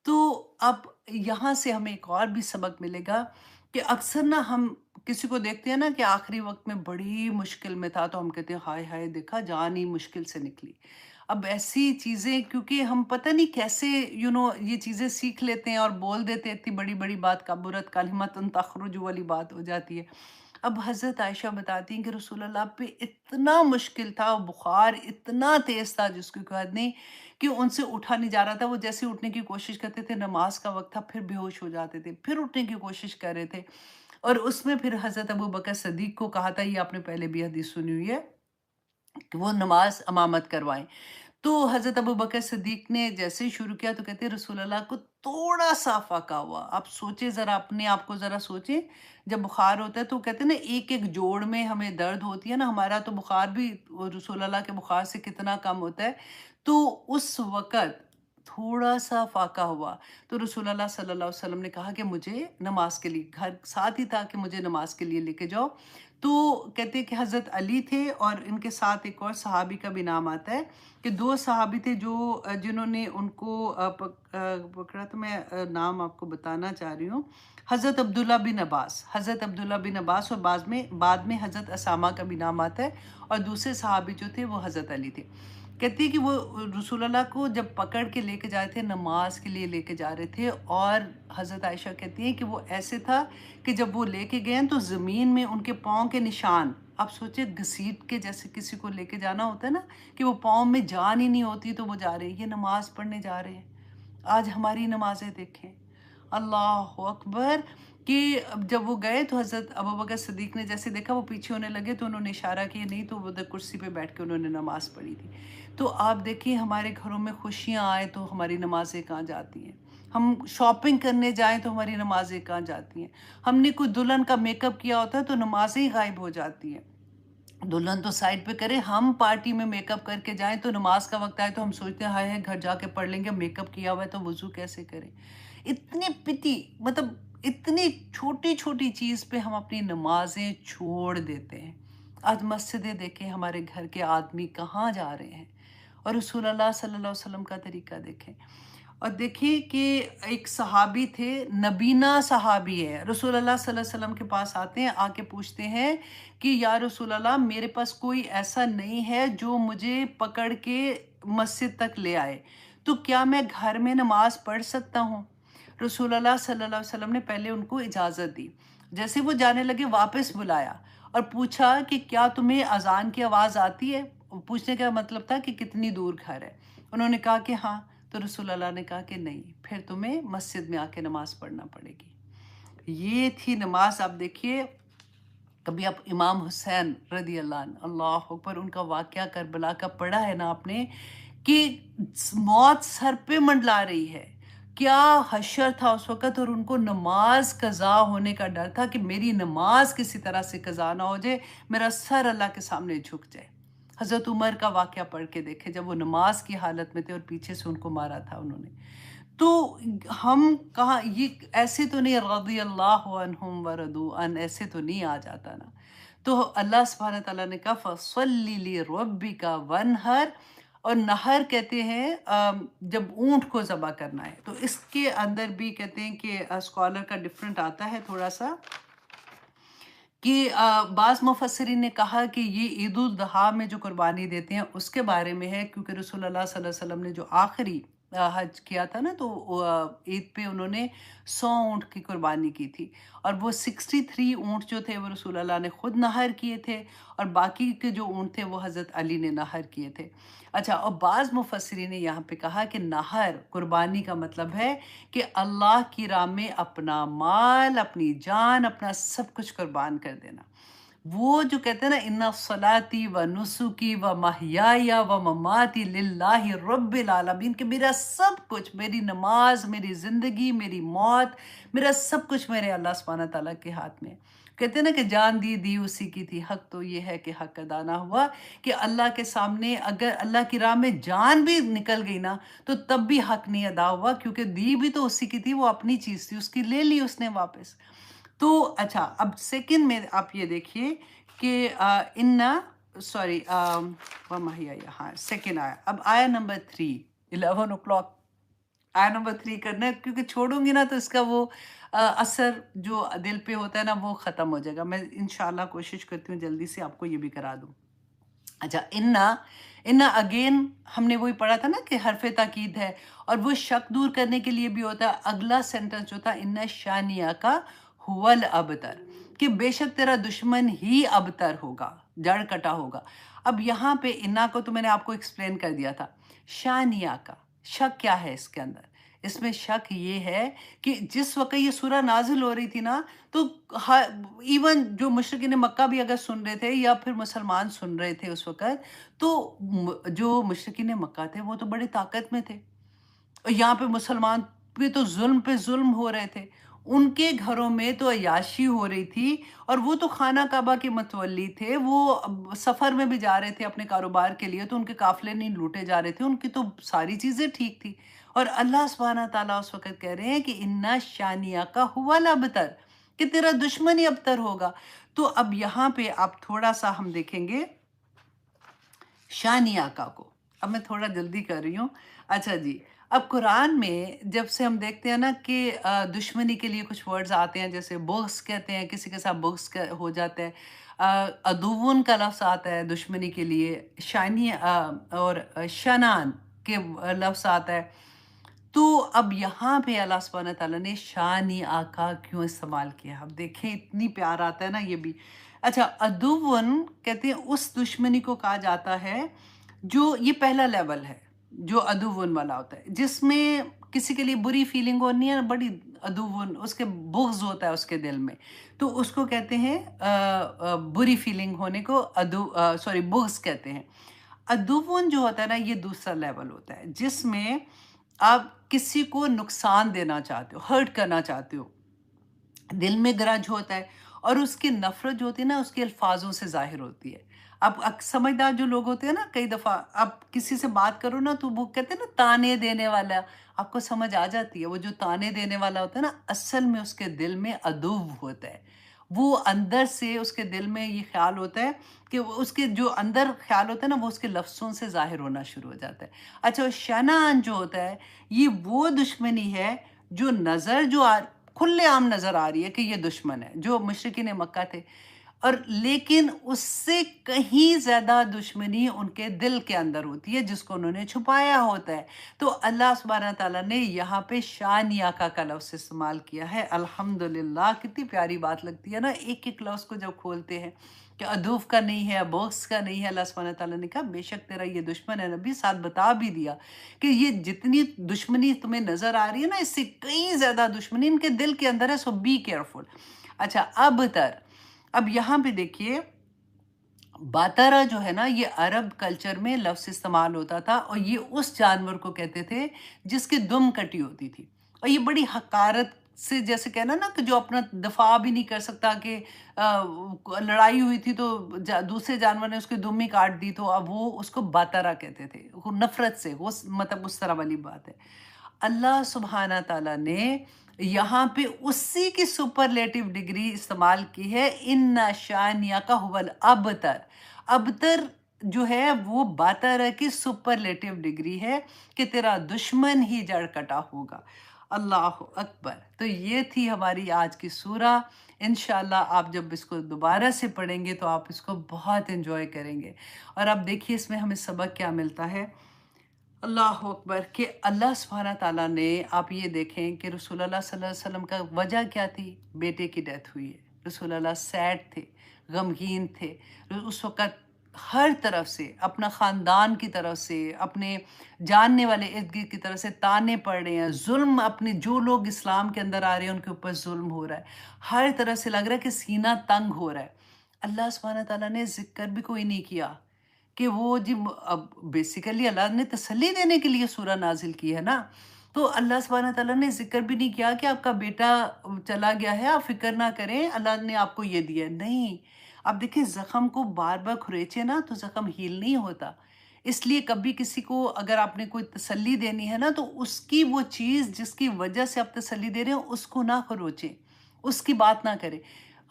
تو اب یہاں سے ہمیں ایک اور بھی سبق ملے گا کہ اکثر نا ہم کسی کو دیکھتے ہیں نا کہ آخری وقت میں بڑی مشکل میں تھا تو ہم کہتے ہیں ہائے ہائے دیکھا جان ہی مشکل سے نکلی۔ اب ایسی چیزیں کیونکہ ہم پتہ نہیں کیسے یہ چیزیں سیکھ لیتے ہیں اور بول دیتے ہیں، اتنی بڑی بڑی بات کبرت کلمۃ تخرج والی بات ہو جاتی ہے۔ اب حضرت عائشہ بتاتی ہیں کہ رسول اللہ پہ اتنا مشکل تھا، بخار اتنا تیز تھا جس کی کوئی حد نہیں، کہ ان سے اٹھا نہیں جا رہا تھا۔ وہ جیسے اٹھنے کی کوشش کرتے تھے، نماز کا وقت تھا، پھر بے ہوش ہو جاتے تھے، پھر اٹھنے کی کوشش کر رہے تھے، اور اس میں پھر حضرت ابو بکر صدیق کو کہا تھا، یہ آپ نے پہلے بھی حدیث سنی ہوئی ہے، کہ وہ نماز امامت کروائیں۔ تو حضرت ابو بکر صدیق نے جیسے ہی شروع کیا تو کہتے ہیں رسول اللہ کو تھوڑا سا فاقہ ہوا۔ آپ سوچیں ذرا، اپنے آپ کو ذرا سوچیں، جب بخار ہوتا ہے تو کہتے ہیں نا ایک ایک جوڑ میں ہمیں درد ہوتی ہے نا، ہمارا تو بخار بھی رسول اللہ کے بخار سے کتنا کم ہوتا ہے، تو اس وقت تھوڑا سا فاقہ ہوا تو رسول اللہ صلی اللہ علیہ وسلم نے کہا کہ مجھے نماز کے لیے، گھر ساتھ ہی تھا کہ مجھے نماز کے لیے لے کے جاؤ۔ تو کہتے ہیں کہ حضرت علی تھے اور ان کے ساتھ ایک اور صحابی کا بھی نام آتا ہے، کہ 2 صحابی تھے جو جنہوں نے ان کو پکڑا، تو میں نام آپ کو بتانا چاہ رہی ہوں۔ حضرت عبداللہ بن عباس، حضرت عبداللہ بن عباس، اور بعد میں حضرت اسامہ کا بھی نام آتا ہے، اور دوسرے صحابی جو تھے وہ حضرت علی تھے۔ کہتی ہے کہ وہ رسول اللہ کو جب پکڑ کے لے کے جا رہے تھے، نماز کے لیے لے کے جا رہے تھے، اور حضرت عائشہ کہتی ہیں کہ وہ ایسے تھا کہ جب وہ لے کے گئے تو زمین میں ان کے پاؤں کے نشان، آپ سوچیں گھسیٹ کے جیسے کسی کو لے کے جانا ہوتا ہے نا، کہ وہ پاؤں میں جان ہی نہیں ہوتی تو وہ جا رہے ہیں، یہ نماز پڑھنے جا رہے ہیں۔ آج ہماری نمازیں دیکھیں، اللہ اکبر، کہ جب وہ گئے تو حضرت ابو بکر صدیق نے جیسے دیکھا وہ پیچھے ہونے لگے تو انہوں نے اشارہ کیا، نہیں تو وہ ادھر کرسی پہ بیٹھ کے انہوں نے نماز پڑھی تھی۔ تو آپ دیکھیں ہمارے گھروں میں خوشیاں آئیں تو ہماری نمازیں کہاں جاتی ہیں، ہم شاپنگ کرنے جائیں تو ہماری نمازیں کہاں جاتی ہیں، ہم نے کوئی دلہن کا میک اپ کیا ہوتا ہے تو نمازیں ہی غائب ہو جاتی ہیں۔ دلہن تو سائڈ پہ کرے، ہم پارٹی میں میک اپ کر کے جائیں تو نماز کا وقت آئے تو ہم سوچتے ہیں ہائے ہائے گھر جا کے پڑھ لیں گے، میک اپ کیا ہوا ہے تو وضو کیسے کریں۔ اتنی پتی، مطلب اتنی چھوٹی چھوٹی چیز پہ ہم اپنی نمازیں چھوڑ دیتے ہیں۔ آج مسجدیں دیکھیں، ہمارے گھر کے آدمی کہاں جا رہے ہیں، اور رسول اللہ صلی اللہ علیہ وسلم کا طریقہ دیکھیں۔ اور دیکھیے کہ ایک صحابی تھے، نبینا صحابی ہے، رسول اللہ صلی اللہ علیہ وسلم کے پاس آتے ہیں، آ کے پوچھتے ہیں کہ یا رسول اللہ میرے پاس کوئی ایسا نہیں ہے جو مجھے پکڑ کے مسجد تک لے آئے، تو کیا میں گھر میں نماز پڑھ سکتا ہوں؟ رسول اللہ صلی اللہ علیہ وسلم نے پہلے ان کو اجازت دی، جیسے وہ جانے لگے واپس بلایا اور پوچھا کہ کیا تمہیں اذان کی آواز آتی ہے؟ پوچھنے کا مطلب تھا کہ کتنی دور گھر ہے، انہوں نے کہا کہ ہاں، تو رسول اللہ نے کہا کہ نہیں، پھر تمہیں مسجد میں آ کے نماز پڑھنا پڑے گی۔ یہ تھی نماز۔ آپ دیکھیے کبھی آپ امام حسین رضی اللہ عنہ، اللہ اکبر، ان کا واقعہ کربلا کا پڑھا ہے نا آپ نے، کہ موت سر پہ منڈلا رہی ہے، کیا حشر تھا اس وقت، اور ان کو نماز قضا ہونے کا ڈر تھا کہ میری نماز کسی طرح سے قضا نہ ہو جائے، میرا سر اللہ کے سامنے جھک جائے۔ حضرت عمر کا واقعہ پڑھ کے دیکھے، جب وہ نماز کی حالت میں تھے اور پیچھے سے ان کو مارا تھا انہوں نے۔ تو ہم کہاں، یہ ایسے تو نہیں رضی اللہ عنہم ورضوا عنہ، ایسے تو نہیں آ جاتا نا۔ تو اللہ سبحانہ تعالیٰ نے کہا فَصَلِّ لِرَبِّكَ وَانْحَرْ، اور نہر کہتے ہیں جب اونٹ کو ذبح کرنا ہے، تو اس کے اندر بھی کہتے ہیں کہ اسکالر کا ڈفرنٹ آتا ہے تھوڑا سا، کہ بعض مفسرین نے کہا کہ یہ عید الاضحیٰ میں جو قربانی دیتے ہیں اس کے بارے میں ہے، کیونکہ رسول اللہ صلی اللہ علیہ وسلم نے جو آخری حج کیا تھا نا، تو عید پہ انہوں نے 100 اونٹ کی قربانی کی تھی، اور وہ 63 اونٹ جو تھے وہ رسول اللہ نے خود نہر کیے تھے، اور باقی کے جو اونٹ تھے وہ حضرت علی نے نہر کیے تھے۔ اچھا، اور بعض مفسرین نے یہاں پہ کہا کہ نہر قربانی کا مطلب ہے کہ اللہ کی راہ میں اپنا مال، اپنی جان، اپنا سب کچھ قربان کر دینا۔ وہ جو کہتے ہیں نا اِنَّ صَلَاتِي وَنُسُكِي وَمَحْيَايَ وَمَمَاتِي لِلَّهِ رَبِّ الْعَالَمِينَ، کہ میرا سب کچھ، میری نماز، میری زندگی، میری موت، میرا سب کچھ میرے اللہ سبحانہ تعالیٰ کے ہاتھ میں ہے۔ کہتے ہیں نا کہ جان دی اسی کی تھی، حق تو یہ ہے کہ حق ادا نہ ہوا، کہ اللہ کے سامنے اگر اللہ کی راہ میں جان بھی نکل گئی نا تو تب بھی حق نہیں ادا ہوا، کیونکہ دی بھی تو اسی کی تھی، وہ اپنی چیز تھی، اس کی لے لی اس نے واپس۔ تو اچھا، اب سیکنڈ میں آپ یہ دیکھیے کہ سوری ہاں سیکنڈ آیا، اب آیا نمبر 3، 11 o'clock آیا نمبر 3 کرنا ہے، کیونکہ چھوڑوں گی نا تو اس کا وہ اثر جو دل پہ ہوتا ہے نا وہ ختم ہو جائے گا۔ میں انشاءاللہ کوشش کرتی ہوں جلدی سے آپ کو یہ بھی کرا دوں۔ اچھا، انا اگین ہم نے وہی پڑھا تھا نا کہ حرف تاکید ہے، اور وہ شک دور کرنے کے لیے بھی ہوتا ہے۔ اگلا سینٹنس جو تھا انا شانیہ کا ہول ابتر، کہ بے شک تیرا دشمن ہی ابتر ہوگا، جڑ کٹا ہوگا۔ اب یہاں پہ انا کو تو میں نے آپ کو ایکسپلین کر دیا تھا، شانیہ کا شک کیا ہے اس کے اندر؟ اس میں شک یہ ہے کہ جس وقت یہ سورہ نازل ہو رہی تھی نا، تو ایون جو مشرکین مکہ بھی اگر سن رہے تھے یا پھر مسلمان سن رہے تھے اس وقت، تو جو مشرکین مکہ تھے وہ تو بڑی طاقت میں تھے، اور یہاں پہ مسلمان پہ ظلم ہو رہے تھے، ان کے گھروں میں تو عیاشی ہو رہی تھی، اور وہ تو خانہ کعبہ کے متولی تھے، وہ سفر میں بھی جا رہے تھے اپنے کاروبار کے لیے، تو ان کے قافلے نہیں لوٹے جا رہے تھے، ان کی تو ساری چیزیں ٹھیک تھی، اور اللہ سبحانہ تعالیٰ اس وقت کہہ رہے ہیں کہ انا شانیہ کا ہوا الابتر، کہ تیرا دشمن ہی ابتر ہوگا۔ تو اب یہاں پہ آپ تھوڑا سا ہم دیکھیں گے شان آقا کو، اب میں تھوڑا جلدی کر رہی ہوں۔ اچھا جی، اب قرآن میں جب سے ہم دیکھتے ہیں نا کہ دشمنی کے لیے کچھ ورڈز آتے ہیں، جیسے بغض کہتے ہیں، کسی کے ساتھ بغض ہو جاتا ہے، عدوون کا لفظ آتا ہے دشمنی کے لیے، شانی اور شنان کے لفظ آتا ہے۔ تو اب یہاں پہ اللہ سبحانہ تعالیٰ نے شانی آقا کیوں استعمال کیا؟ اب دیکھیں اتنی پیار آتا ہے نا یہ بھی۔ اچھا، عدوون کہتے ہیں اس دشمنی کو کہا جاتا ہے جو، یہ پہلا لیول ہے جو عدوون والا ہوتا ہے، جس میں کسی کے لیے بری فیلنگ ہونی ہے، بڑی عدوون، اس کے بغض ہوتا ہے اس کے دل میں، تو اس کو کہتے ہیں بری فیلنگ ہونے کو بغض کہتے ہیں۔ عدوون جو ہوتا ہے نا یہ دوسرا لیول ہوتا ہے، جس میں آپ کسی کو نقصان دینا چاہتے ہو، ہرٹ کرنا چاہتے ہو، دل میں گرج ہوتا ہے، اور اس کی نفرت جو ہوتی ہے نا اس کے الفاظوں سے ظاہر ہوتی ہے۔ اب سمجھدار جو لوگ ہوتے ہیں نا، کئی دفعہ آپ کسی سے بات کرو نا تو وہ کہتے ہیں نا تانے دینے والا، آپ کو سمجھ آ جاتی ہے وہ جو تانے دینے والا ہوتا ہے نا، اصل میں اس کے دل میں عدو ہوتا ہے، وہ اندر سے اس کے دل میں یہ خیال ہوتا ہے کہ اس کے جو اندر خیال ہوتا ہے نا وہ اس کے لفظوں سے ظاہر ہونا شروع ہو جاتا ہے۔ اچھا، شنان جو ہوتا ہے یہ وہ دشمنی ہے جو کھلے عام نظر آ رہی ہے کہ یہ دشمن ہے، جو مشرکین مکہ تھے، اور لیکن اس سے کہیں زیادہ دشمنی ان کے دل کے اندر ہوتی ہے جس کو انہوں نے چھپایا ہوتا ہے۔ تو اللہ سبحانہ تعالیٰ نے یہاں پہ شان آقا کا لفظ استعمال کیا ہے۔ الحمدللہ، کتنی پیاری بات لگتی ہے نا ایک ایک لفظ کو جب کھولتے ہیں، کہ عدوف کا نہیں ہے، بغض کا نہیں ہے۔ اللہ سبحانہ تعالیٰ نے کہا بے شک تیرا یہ دشمن ہے، نبی ساتھ بتا بھی دیا کہ یہ جتنی دشمنی تمہیں نظر آ رہی ہے نا اس سے کئی زیادہ دشمنی ان کے دل کے اندر ہے، سو بی کیئرفل۔ اچھا، اب یہاں پہ دیکھیے، باترا جو ہے نا یہ عرب کلچر میں لفظ استعمال ہوتا تھا، اور یہ اس جانور کو کہتے تھے جس کی دم کٹی ہوتی تھی، اور یہ بڑی حقارت سے، جیسے کہنا نا کہ جو اپنا دفاع بھی نہیں کر سکتا، کہ لڑائی ہوئی تھی تو دوسرے جانور نے اس کی دم ہی کاٹ دی، تو اب وہ اس کو باترا کہتے تھے، وہ نفرت سے، وہ مطلب اس طرح والی بات ہے۔ اللہ سبحانہ تعالیٰ نے یہاں پہ اسی کی سپرلیٹو ڈگری استعمال کی ہے، ان شانیہ کا ہول ابتر۔ ابتر جو ہے وہ باتر کی سپرلیٹو ڈگری ہے کہ تیرا دشمن ہی جڑ کٹا ہوگا۔ اللہ اکبر۔ تو یہ تھی ہماری آج کی سورہ۔ انشاءاللہ آپ جب اس کو دوبارہ سے پڑھیں گے تو آپ اس کو بہت انجوائے کریں گے۔ اور اب دیکھیے اس میں ہمیں سبق کیا ملتا ہے۔ اللہ اکبر کہ اللہ سبحانہ تعالیٰ نے، آپ یہ دیکھیں کہ رسول اللہ صلی اللہ علیہ وسلم کا وجہ کیا تھی؟ بیٹے کی ڈیتھ ہوئی ہے۔ رسول اللہ سیڈ تھے، غمگین تھے۔ اس وقت ہر طرف سے، اپنا خاندان کی طرف سے، اپنے جاننے والے ارد گرد کی طرف سے تانے پڑ رہے ہیں، ظلم، اپنے جو لوگ اسلام کے اندر آ رہے ہیں ان کے اوپر ظلم ہو رہا ہے، ہر طرف سے لگ رہا ہے کہ سینہ تنگ ہو رہا ہے۔ اللہ سبحانہ تعالیٰ نے ذکر بھی کوئی نہیں کیا کہ وہ جی اب بیسیکلی اللہ نے تسلی دینے کے لیے سورہ نازل کی ہے نا، تو اللہ سبحانہ تعالیٰ نے ذکر بھی نہیں کیا کہ آپ کا بیٹا چلا گیا ہے، آپ فکر نہ کریں، اللہ نے آپ کو یہ دیا ہے۔ نہیں، آپ دیکھیں زخم کو بار بار کھریچے نا تو زخم ہیل نہیں ہوتا۔ اس لیے کبھی کسی کو اگر آپ نے کوئی تسلی دینی ہے نا تو اس کی وہ چیز جس کی وجہ سے آپ تسلی دے رہے ہیں اس کو نہ خروچیں، اس کی بات نہ کریں،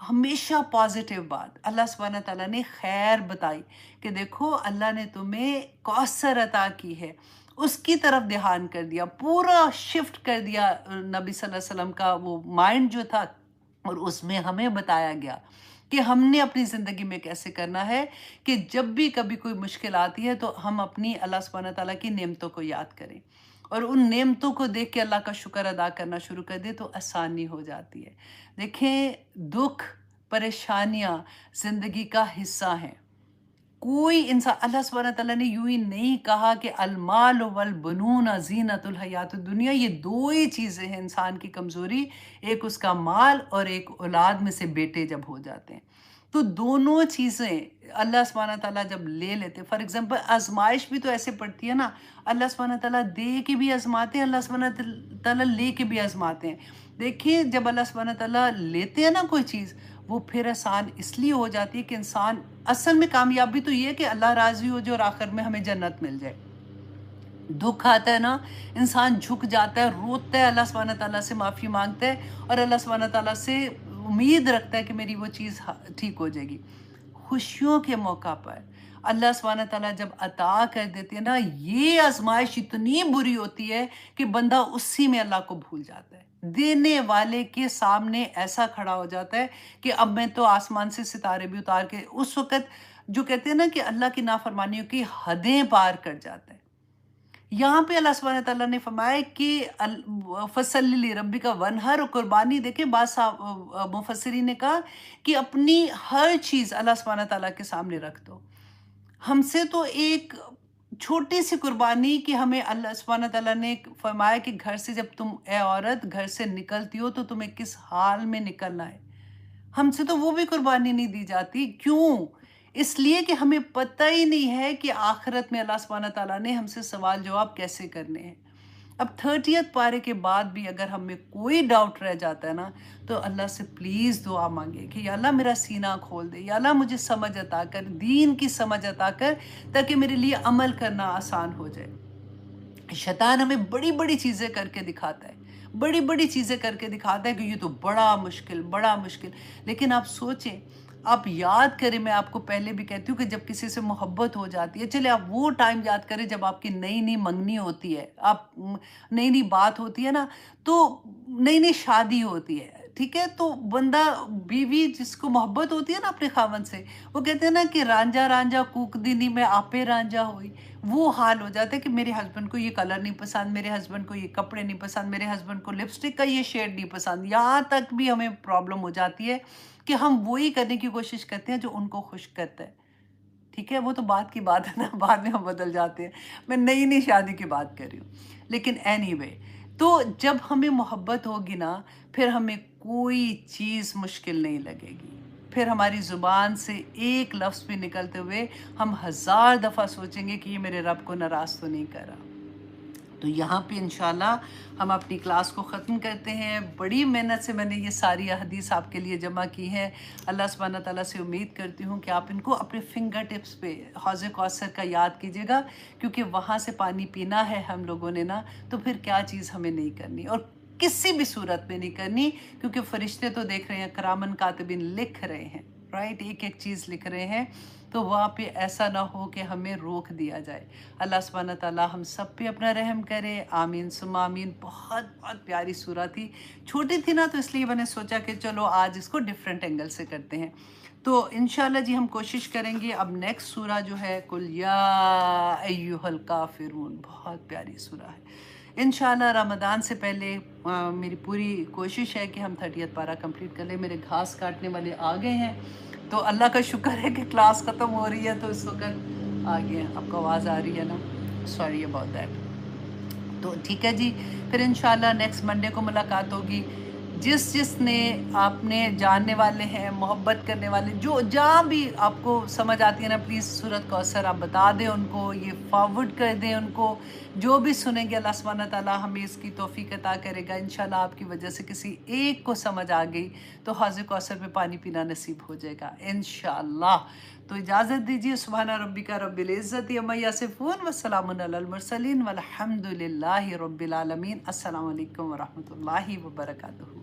ہمیشہ پازیٹیو بات۔ اللہ سبحانہ تعالیٰ نے خیر بتائی کہ دیکھو اللہ نے تمہیں کوثر عطا کی ہے، اس کی طرف دھیان کر دیا، پورا شفٹ کر دیا نبی صلی اللہ علیہ وسلم کا وہ مائنڈ جو تھا، اور اس میں ہمیں بتایا گیا کہ ہم نے اپنی زندگی میں کیسے کرنا ہے کہ جب بھی کبھی کوئی مشکل آتی ہے تو ہم اپنی اللہ سبحانہ تعالیٰ کی نعمتوں کو یاد کریں اور ان نعمتوں کو دیکھ کے اللہ کا شکر ادا کرنا شروع کر دیں تو آسانی ہو جاتی ہے۔ دیکھیں دکھ، پریشانیاں زندگی کا حصہ ہیں۔ کوئی انسان، اللہ سبحانہ تعالیٰ نے یوں ہی نہیں کہا کہ المال والبنون زینت الحیات الدنیا، یہ دو ہی چیزیں ہیں انسان کی کمزوری، ایک اس کا مال اور ایک اولاد میں سے بیٹے جب ہو جاتے ہیں تو دونوں چیزیں اللہ سبحانہ تعالیٰ جب لے لیتے، فار ایگزامپل آزمائش بھی تو ایسے پڑتی ہے نا، اللہ سبحانہ تعالیٰ دے کے بھی آزماتے ہیں، اللہ سبحانہ تعالیٰ لے کے بھی آزماتے ہیں۔ دیکھیے جب اللہ سبحانہ تعالیٰ لیتے ہیں نا کوئی چیز، وہ پھر آسان اس لیے ہو جاتی ہے کہ انسان اصل میں کامیابی تو یہ ہے کہ اللہ راضی ہو جو اور آخر میں ہمیں جنت مل جائے۔ دکھ آتا ہے نا، انسان جھک جاتا ہے، روتا ہے، اللہ سبحانہ تعالیٰ سے معافی مانگتا ہے اور اللہ سبحانہ تعالیٰ سے امید رکھتا ہے کہ میری وہ چیز ٹھیک ہو جائے گی۔ خوشیوں کے موقع پر اللہ سبحانہ تعالیٰ جب عطا کر دیتے ہیں نا، یہ آزمائش اتنی بری ہوتی ہے کہ بندہ اسی میں اللہ کو بھول جاتا ہے، دینے والے کے سامنے ایسا کھڑا ہو جاتا ہے کہ اب میں تو آسمان سے ستارے بھی اتار کے، اس وقت جو کہتے ہیں نا کہ اللہ کی نافرمانیوں کی حدیں پار کر جاتا ہے۔ یہاں پہ اللہ سبحانہ تعالیٰ نے فرمایا کہ فصل لربک ونحر، قربانی دیکھیں بعض مفسرین نے کہا کہ اپنی ہر چیز اللہ سبحانہ تعالیٰ کے سامنے رکھ دو۔ ہم سے تو ایک چھوٹی سی قربانی کہ ہمیں اللہ سبحانہ تعالیٰ نے فرمایا کہ گھر سے جب تم اے عورت گھر سے نکلتی ہو تو تمہیں کس حال میں نکلنا ہے، ہم سے تو وہ بھی قربانی نہیں دی جاتی۔ کیوں؟ اس لیے کہ ہمیں پتہ ہی نہیں ہے کہ آخرت میں اللہ سبحانہ تعالیٰ نے ہم سے سوال جواب کیسے کرنے ہیں۔ اب 30th پارے کے بعد بھی اگر ہمیں کوئی ڈاؤٹ رہ جاتا ہے نا تو اللہ سے پلیز دعا مانگے کہ یا اللہ میرا سینہ کھول دے، یا اللہ مجھے سمجھ عطا کر، دین کی سمجھ عطا کر، تاکہ میرے لیے عمل کرنا آسان ہو جائے۔ شیطان ہمیں بڑی بڑی چیزیں کر کے دکھاتا ہے، بڑی بڑی چیزیں کر کے دکھاتا ہے کہ یہ تو بڑا مشکل، بڑا مشکل، لیکن آپ سوچیں، آپ یاد کریں، میں آپ کو پہلے بھی کہتی ہوں کہ جب کسی سے محبت ہو جاتی ہے، چلے آپ وہ ٹائم یاد کریں جب آپ کی نئی نئی منگنی ہوتی ہے، آپ نئی نئی بات ہوتی ہے نا، تو نئی نئی شادی ہوتی ہے، ٹھیک ہے، تو بندہ بیوی جس کو محبت ہوتی ہے نا اپنے خاوند سے، وہ کہتے ہیں نا کہ رانجھا رانجھا کوک دینی میں آپے رانجھا ہوئی، وہ حال ہو جاتا ہے کہ میرے ہسبینڈ کو یہ کلر نہیں پسند، میرے ہسبینڈ کو یہ کپڑے نہیں پسند، میرے ہسبینڈ کو لپسٹک کا یہ شیڈ نہیں پسند، یہاں تک بھی ہمیں پرابلم ہو جاتی ہے کہ ہم وہی کرنے کی کوشش کرتے ہیں جو ان کو خوش کرتا ہے، ٹھیک ہے، وہ تو بات کی بات ہے نا، بعد میں ہم بدل جاتے ہیں، میں نئی نئی شادی کی بات کر رہی ہوں، لیکن اینی وے، تو جب ہمیں محبت ہوگی نا پھر ہمیں کوئی چیز مشکل نہیں لگے گی، پھر ہماری زبان سے ایک لفظ بھی نکلتے ہوئے ہم 1000 دفعہ سوچیں گے کہ یہ میرے رب کو ناراض تو نہیں کر رہا۔ تو یہاں پہ انشاءاللہ ہم اپنی کلاس کو ختم کرتے ہیں. بڑی محنت سے میں نے یہ ساری احادیث آپ کے لیے جمع کی ہیں. اللہ سبحانہ تعالیٰ سے امید کرتی ہوں کہ آپ ان کو اپنے فنگر ٹپس پہ حوض کوثر کا یاد کیجیے گا، کیونکہ وہاں سے پانی پینا ہے ہم لوگوں نے نا، تو پھر کیا چیز ہمیں نہیں کرنی اور کسی بھی صورت میں نہیں کرنی، کیونکہ فرشتے تو دیکھ رہے ہیں، کرامن کاتبین لکھ رہے ہیں، رائٹ، ایک ایک چیز لکھ رہے ہیں. تو وہاں پہ ایسا نہ ہو کہ ہمیں روک دیا جائے. اللہ سبحانہ تعالیٰ ہم سب پہ اپنا رحم کرے. آمین ثم آمین. بہت بہت پیاری سورہ تھی، چھوٹی تھی نا، تو اس لیے میں نے سوچا کہ چلو آج اس کو ڈیفرنٹ اینگل سے کرتے ہیں. تو انشاءاللہ جی ہم کوشش کریں گے. اب نیکسٹ سورہ جو ہے قل یا ایہا الکافرون، بہت پیاری سورہ ہے. انشاءاللہ رمضان سے پہلے میری پوری کوشش ہے کہ ہم 30th پارہ کمپلیٹ کر لیں. میرے گھاس کاٹنے والے آ گئے ہیں، تو اللہ کا شکر ہے کہ کلاس ختم ہو رہی ہے، تو اس وقت آ گئے ہیں. آپ کو آواز آ رہی ہے نا؟ Sorry about that. تو ٹھیک ہے جی، پھر انشاءاللہ نیکسٹ منڈے کو ملاقات ہوگی. جس نے آپ نے جاننے والے ہیں، محبت کرنے والے، جو جہاں بھی آپ کو سمجھ آتی ہے نا، پلیز سورۃ کوثر آپ بتا دیں ان کو، یہ فارورڈ کر دیں ان کو. جو بھی سنیں گے اللہ سبحانہ تعالیٰ ہمیں اس کی توفیق عطا کرے گا. انشاءاللہ آپ کی وجہ سے کسی ایک کو سمجھ آ گئی تو حوض کوثر میں پانی پینا نصیب ہو جائے گا انشاءاللہ. تو اجازت دیجیے. سبحان ربک رب العزت عما یصفون وسلام علی المرسلین والحمد للہ رب العالمین. السلام علیکم ورحمۃ اللہ وبرکاتہ.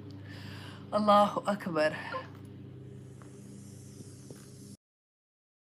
اللہ اکبر.